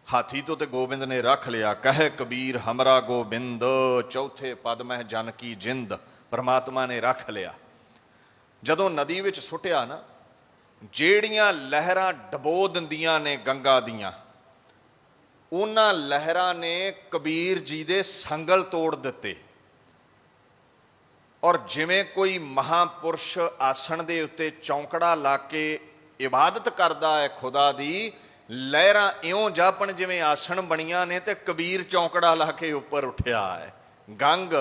ਹਾਥੀ ਤੋਂ ਤੇ ਗੋਬਿੰਦ ਨੇ ਰੱਖ ਲਿਆ। ਕਹੇ ਕਬੀਰ ਹਮਰਾ ਗੋਬਿੰਦ, ਚੌਥੇ ਪਦ ਮਹਿ ਜਨ ਕੀ ਜਿੰਦ। ਪਰਮਾਤਮਾ ਨੇ ਰੱਖ ਲਿਆ। ਜਦੋਂ ਨਦੀ ਵਿੱਚ ਸੁੱਟਿਆ ਨਾ, ਜਿਹੜੀਆਂ ਲਹਿਰਾਂ ਡਬੋ ਦਿੰਦੀਆਂ ਨੇ ਗੰਗਾ ਦੀਆਂ, ਉਹਨਾਂ ਲਹਿਰਾਂ ਨੇ ਕਬੀਰ ਜੀ ਦੇ ਸੰਗਲ ਤੋੜ ਦਿੱਤੇ। ਔਰ ਜਿਵੇਂ ਕੋਈ ਮਹਾਂਪੁਰਸ਼ ਆਸਣ ਦੇ ਉੱਤੇ ਚੌਂਕੜਾ ਲਾ ਕੇ ਇਬਾਦਤ ਕਰਦਾ ਹੈ ਖੁਦਾ ਦੀ, ਲਹਿਰਾਂ ਇਉਂ ਜਾਪਣ ਜਿਵੇਂ ਆਸਣ ਬਣੀਆਂ ਨੇ ਤੇ ਕਬੀਰ ਚੌਂਕੜਾ ਲਾ ਕੇ ਉੱਪਰ ਉੱਠਿਆ ਹੈ। ਗੰਗ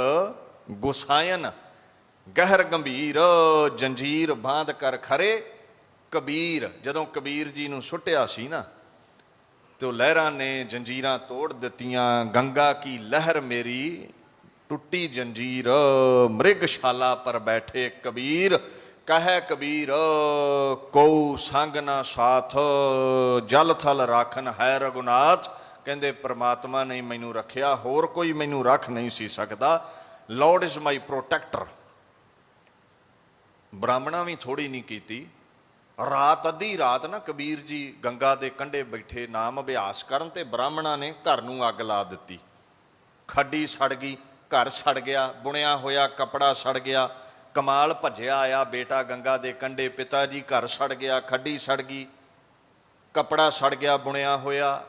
ਗੁਸਾਇਨ ਗਹਿਰ ਗੰਭੀਰ, ਜੰਜੀਰ ਬਾਂਧ ਕਰ ਖਰੇ। ਕਬੀਰ, ਜਦੋਂ ਕਬੀਰ ਜੀ ਨੂੰ ਸੁੱਟਿਆ ਸੀ ਨਾ, ਤੇ ਉਹ ਲਹਿਰਾਂ ਨੇ ਜੰਜੀਰਾਂ ਤੋੜ ਦਿੱਤੀਆਂ। ਗੰਗਾ ਕੀ ਲਹਿਰ ਮੇਰੀ ਟੁੱਟੀ ਜੰਜੀਰ, ਮ੍ਰਿਗਸ਼ਾਲਾ ਪਰ ਬੈਠੇ ਕਬੀਰ। ਕਹੈ ਕਬੀਰ ਕਉ ਸੰਗ ਨਾ ਸਾਥ, ਜਲ ਥਲ ਰਾਖਨ ਹੈ ਰਘੁਨਾਥ। ਕਹਿੰਦੇ ਪਰਮਾਤਮਾ ਨੇ ਮੈਨੂੰ ਰੱਖਿਆ, ਹੋਰ ਕੋਈ ਮੈਨੂੰ ਰੱਖ ਨਹੀਂ ਸੀ ਸਕਦਾ। Lord is my protector. ਬ੍ਰਾਹਮਣਾਂ ਵੀ ਥੋੜੀ ਨਹੀਂ ਕੀਤੀ। ਰਾਤ, ਅੱਧੀ ਰਾਤ ਨਾ ਕਬੀਰ ਜੀ ਗੰਗਾ ਦੇ ਕੰਢੇ ਬੈਠੇ ਨਾਮ ਅਭਿਆਸ ਕਰਨ, ਤੇ ਬ੍ਰਾਹਮਣਾਂ ਨੇ ਘਰ ਨੂੰ ਅੱਗ ਲਾ ਦਿੱਤੀ। ਖੱਡੀ ਸੜ ਗਈ, ਘਰ ਸੜ ਗਿਆ, ਬੁਣਿਆ ਹੋਇਆ ਕੱਪੜਾ ਸੜ ਗਿਆ। ਕਮਾਲ ਭੱਜਿਆ ਆਇਆ ਬੇਟਾ ਗੰਗਾ ਦੇ ਕੰਢੇ, ਪਿਤਾ ਜੀ ਘਰ ਸੜ ਗਿਆ, ਖੱਡੀ ਸੜ ਗਈ, ਕੱਪੜਾ ਸੜ ਗਿਆ ਬੁਣਿਆ ਹੋਇਆ।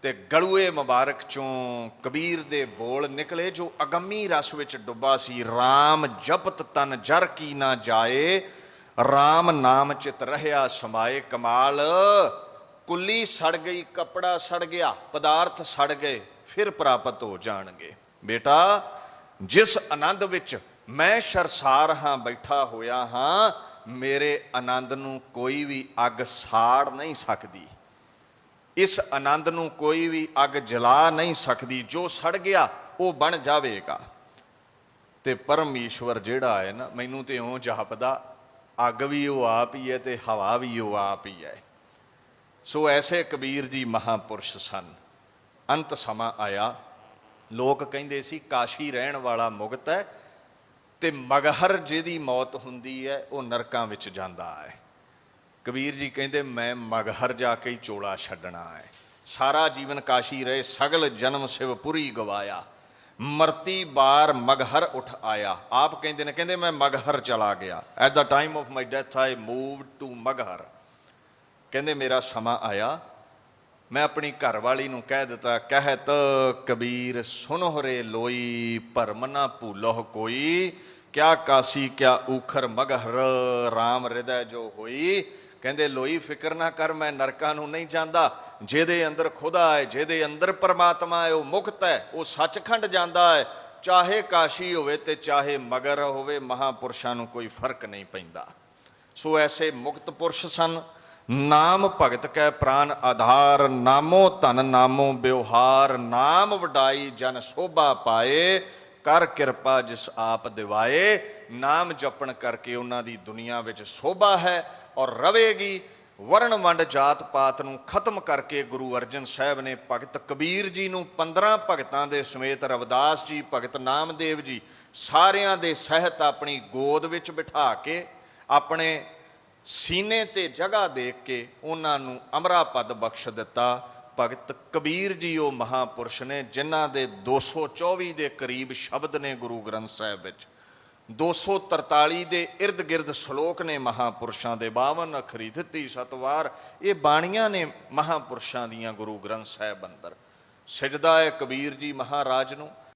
ਤੇ ਗਲੂਏ ਮੁਬਾਰਕ ਚੋਂ ਕਬੀਰ ਦੇ ਬੋਲ ਨਿਕਲੇ ਜੋ ਅਗੰਮੀ ਰਸ ਵਿੱਚ ਡੁੱਬਾ ਸੀ। ਰਾਮ ਜਪਤ ਤਨ ਜਰ ਕੀ ਨਾ ਜਾਏ, ਰਾਮ ਨਾਮ ਚਿਤ ਰਹਿਆ ਸਮਾਏ। ਕਮਾਲ, ਕੁੱਲੀ ਸੜ ਗਈ, ਕੱਪੜਾ ਸੜ ਗਿਆ, ਪਦਾਰਥ ਸੜ ਗਏ, ਫਿਰ ਪ੍ਰਾਪਤ ਹੋ ਜਾਣਗੇ। ਬੇਟਾ, ਜਿਸ ਆਨੰਦ ਵਿੱਚ ਮੈਂ ਸਰਸਾਰ ਹਾਂ, ਬੈਠਾ ਹੋਇਆ ਹਾਂ, ਮੇਰੇ ਆਨੰਦ ਨੂੰ ਕੋਈ ਵੀ ਅੱਗ ਸਾੜ ਨਹੀਂ ਸਕਦੀ। ਇਸ ਆਨੰਦ ਨੂੰ ਕੋਈ ਵੀ ਅੱਗ ਜਲਾ ਨਹੀਂ ਸਕਦੀ। ਜੋ ਸੜ ਗਿਆ ਉਹ ਬਣ ਜਾਵੇਗਾ। ਤੇ ਪਰਮੇਸ਼ਵਰ ਜਿਹੜਾ ਹੈ ਨਾ, ਮੈਨੂੰ ਤੇ ਇਉਂ ਜਾਪਦਾ ਅੱਗ ਵੀ ਉਹ ਆਪ ਹੀ ਹੈ ਤੇ ਹਵਾ ਵੀ ਉਹ ਆਪ ਹੀ ਹੈ। ਸੋ ਐਸੇ ਕਬੀਰ ਜੀ ਮਹਾਂਪੁਰਸ਼ ਸਨ। ਅੰਤ ਸਮਾਂ ਆਇਆ, ਲੋਕ ਕਹਿੰਦੇ ਸੀ ਕਾਸ਼ੀ ਰਹਿਣ ਵਾਲਾ ਮੁਕਤ ਹੈ ਤੇ ਮਗਹਰ ਜਿਹਦੀ ਮੌਤ ਹੁੰਦੀ ਹੈ ਉਹ ਨਰਕਾਂ ਵਿੱਚ ਜਾਂਦਾ ਹੈ। ਕਬੀਰ ਜੀ ਕਹਿੰਦੇ ਮੈਂ ਮਗਹਰ ਜਾ ਕੇ ਹੀ ਚੋਲਾ ਛੱਡਣਾ ਹੈ। ਸਾਰਾ ਜੀਵਨ ਕਾਸ਼ੀ ਰਹੇ, ਸਗਲ ਜਨਮ ਸ਼ਿਵਪੁਰੀ ਗਵਾਇਆ, ਮਰਤੀ ਬਾਰ ਮਗਹਰ ਉਠ ਆਇਆ। ਆਪ ਕਹਿੰਦੇ ਨੇ, ਕਹਿੰਦੇ ਮੈਂ ਮਗਹਰ ਚਲਾ ਗਿਆ। At the time of my death I moved to Maghar. ਕਹਿੰਦੇ ਮੇਰਾ ਸਮਾਂ ਆਇਆ, ਮੈਂ ਆਪਣੀ ਘਰ ਵਾਲੀ ਨੂੰ ਕਹਿ ਦਿੱਤਾ, ਕਹਿਤ ਕਬੀਰ ਸੁਨਹੁ ਰੇ ਲੋਈ, ਭਰਮ ਨਾ ਭੂਲਹੁ ਕੋਈ, ਕਿਆ ਕਾਸੀ ਕਿਆ ਊਖਰ ਮਗਹਰ, ਰਾਮ ਹਿਰਦੈ ਜੋ ਹੋਈ। ਕਹਿੰਦੇ ਲੋਈ ਫਿਕਰ ਨਾ ਕਰ, ਮੈਂ ਨਰਕਾਂ ਨੂੰ ਨਹੀਂ ਜਾਂਦਾ। ਜਿਹਦੇ ਅੰਦਰ ਖੁਦਾ ਹੈ, ਜਿਹਦੇ ਅੰਦਰ ਪਰਮਾਤਮਾ ਹੈ, ਉਹ ਮੁਕਤ ਹੈ, ਉਹ ਸੱਚਖੰਡ ਜਾਂਦਾ ਹੈ। ਚਾਹੇ ਕਾਸ਼ੀ ਹੋਵੇ ਤੇ ਚਾਹੇ ਮਗਰ ਹੋਵੇ, ਮਹਾਂਪੁਰਸ਼ਾਂ ਨੂੰ ਕੋਈ ਫਰਕ ਨਹੀਂ ਪੈਂਦਾ। ਸੋ ਐਸੇ ਮੁਕਤ ਪੁਰਸ਼ ਸਨ। ਨਾਮ ਭਗਤ ਕੈ ਪ੍ਰਾਨ ਆਧਾਰ, ਨਾਮੋ ਧਨ ਨਾਮੋ ਬਿਵਹਾਰ, ਨਾਮ ਵਡਾਈ ਜਨ ਸ਼ੋਭਾ ਪਾਏ, ਕਰ ਕਿਰਪਾ ਜਿਸ ਆਪ ਦਿਵਾਏ। ਨਾਮ ਜਪਣ ਕਰਕੇ ਉਹਨਾਂ ਦੀ ਦੁਨੀਆ ਵਿੱਚ ਸ਼ੋਭਾ ਹੈ ਔਰ ਰਵੇਗੀ। ਵਰਣ ਵੰਡ ਜਾਤ ਪਾਤ ਨੂੰ ਖਤਮ ਕਰਕੇ ਗੁਰੂ ਅਰਜਨ ਸਾਹਿਬ ਨੇ ਭਗਤ ਕਬੀਰ ਜੀ ਨੂੰ 15 ਭਗਤਾਂ ਦੇ ਸਮੇਤ, ਰਵਿਦਾਸ ਜੀ, ਭਗਤ ਨਾਮਦੇਵ ਜੀ, ਸਾਰਿਆਂ ਦੇ ਸਹਿਤ ਆਪਣੀ ਗੋਦ ਵਿੱਚ ਬਿਠਾ ਕੇ, ਆਪਣੇ ਸੀਨੇ ਤੇ ਜਗ੍ਹਾ ਦੇਖ ਕੇ ਉਹਨਾਂ ਨੂੰ ਅਮਰਾ ਪਦ ਬਖਸ਼ ਦਿੱਤਾ। ਭਗਤ ਕਬੀਰ ਜੀ ਉਹ ਮਹਾਂਪੁਰਸ਼ ਨੇ ਜਿਨ੍ਹਾਂ ਦੇ 224 ਦੇ ਕਰੀਬ ਸ਼ਬਦ ਨੇ ਗੁਰੂ ਗ੍ਰੰਥ ਸਾਹਿਬ ਵਿੱਚ, 243 ਦੇ ਇਰਦ ਗਿਰਦ ਸ਼ਲੋਕ ਨੇ ਮਹਾਂਪੁਰਸ਼ਾਂ ਦੇ, 52 ਅੱਖਰੀ, 33 ਸਤਵਾਰ, ਇਹ ਬਾਣੀਆਂ ਨੇ ਮਹਾਂਪੁਰਸ਼ਾਂ ਦੀਆਂ ਗੁਰੂ ਗ੍ਰੰਥ ਸਾਹਿਬ ਅੰਦਰ। ਸਜਦਾ ਹੈ ਕਬੀਰ ਜੀ ਮਹਾਰਾਜ ਨੂੰ।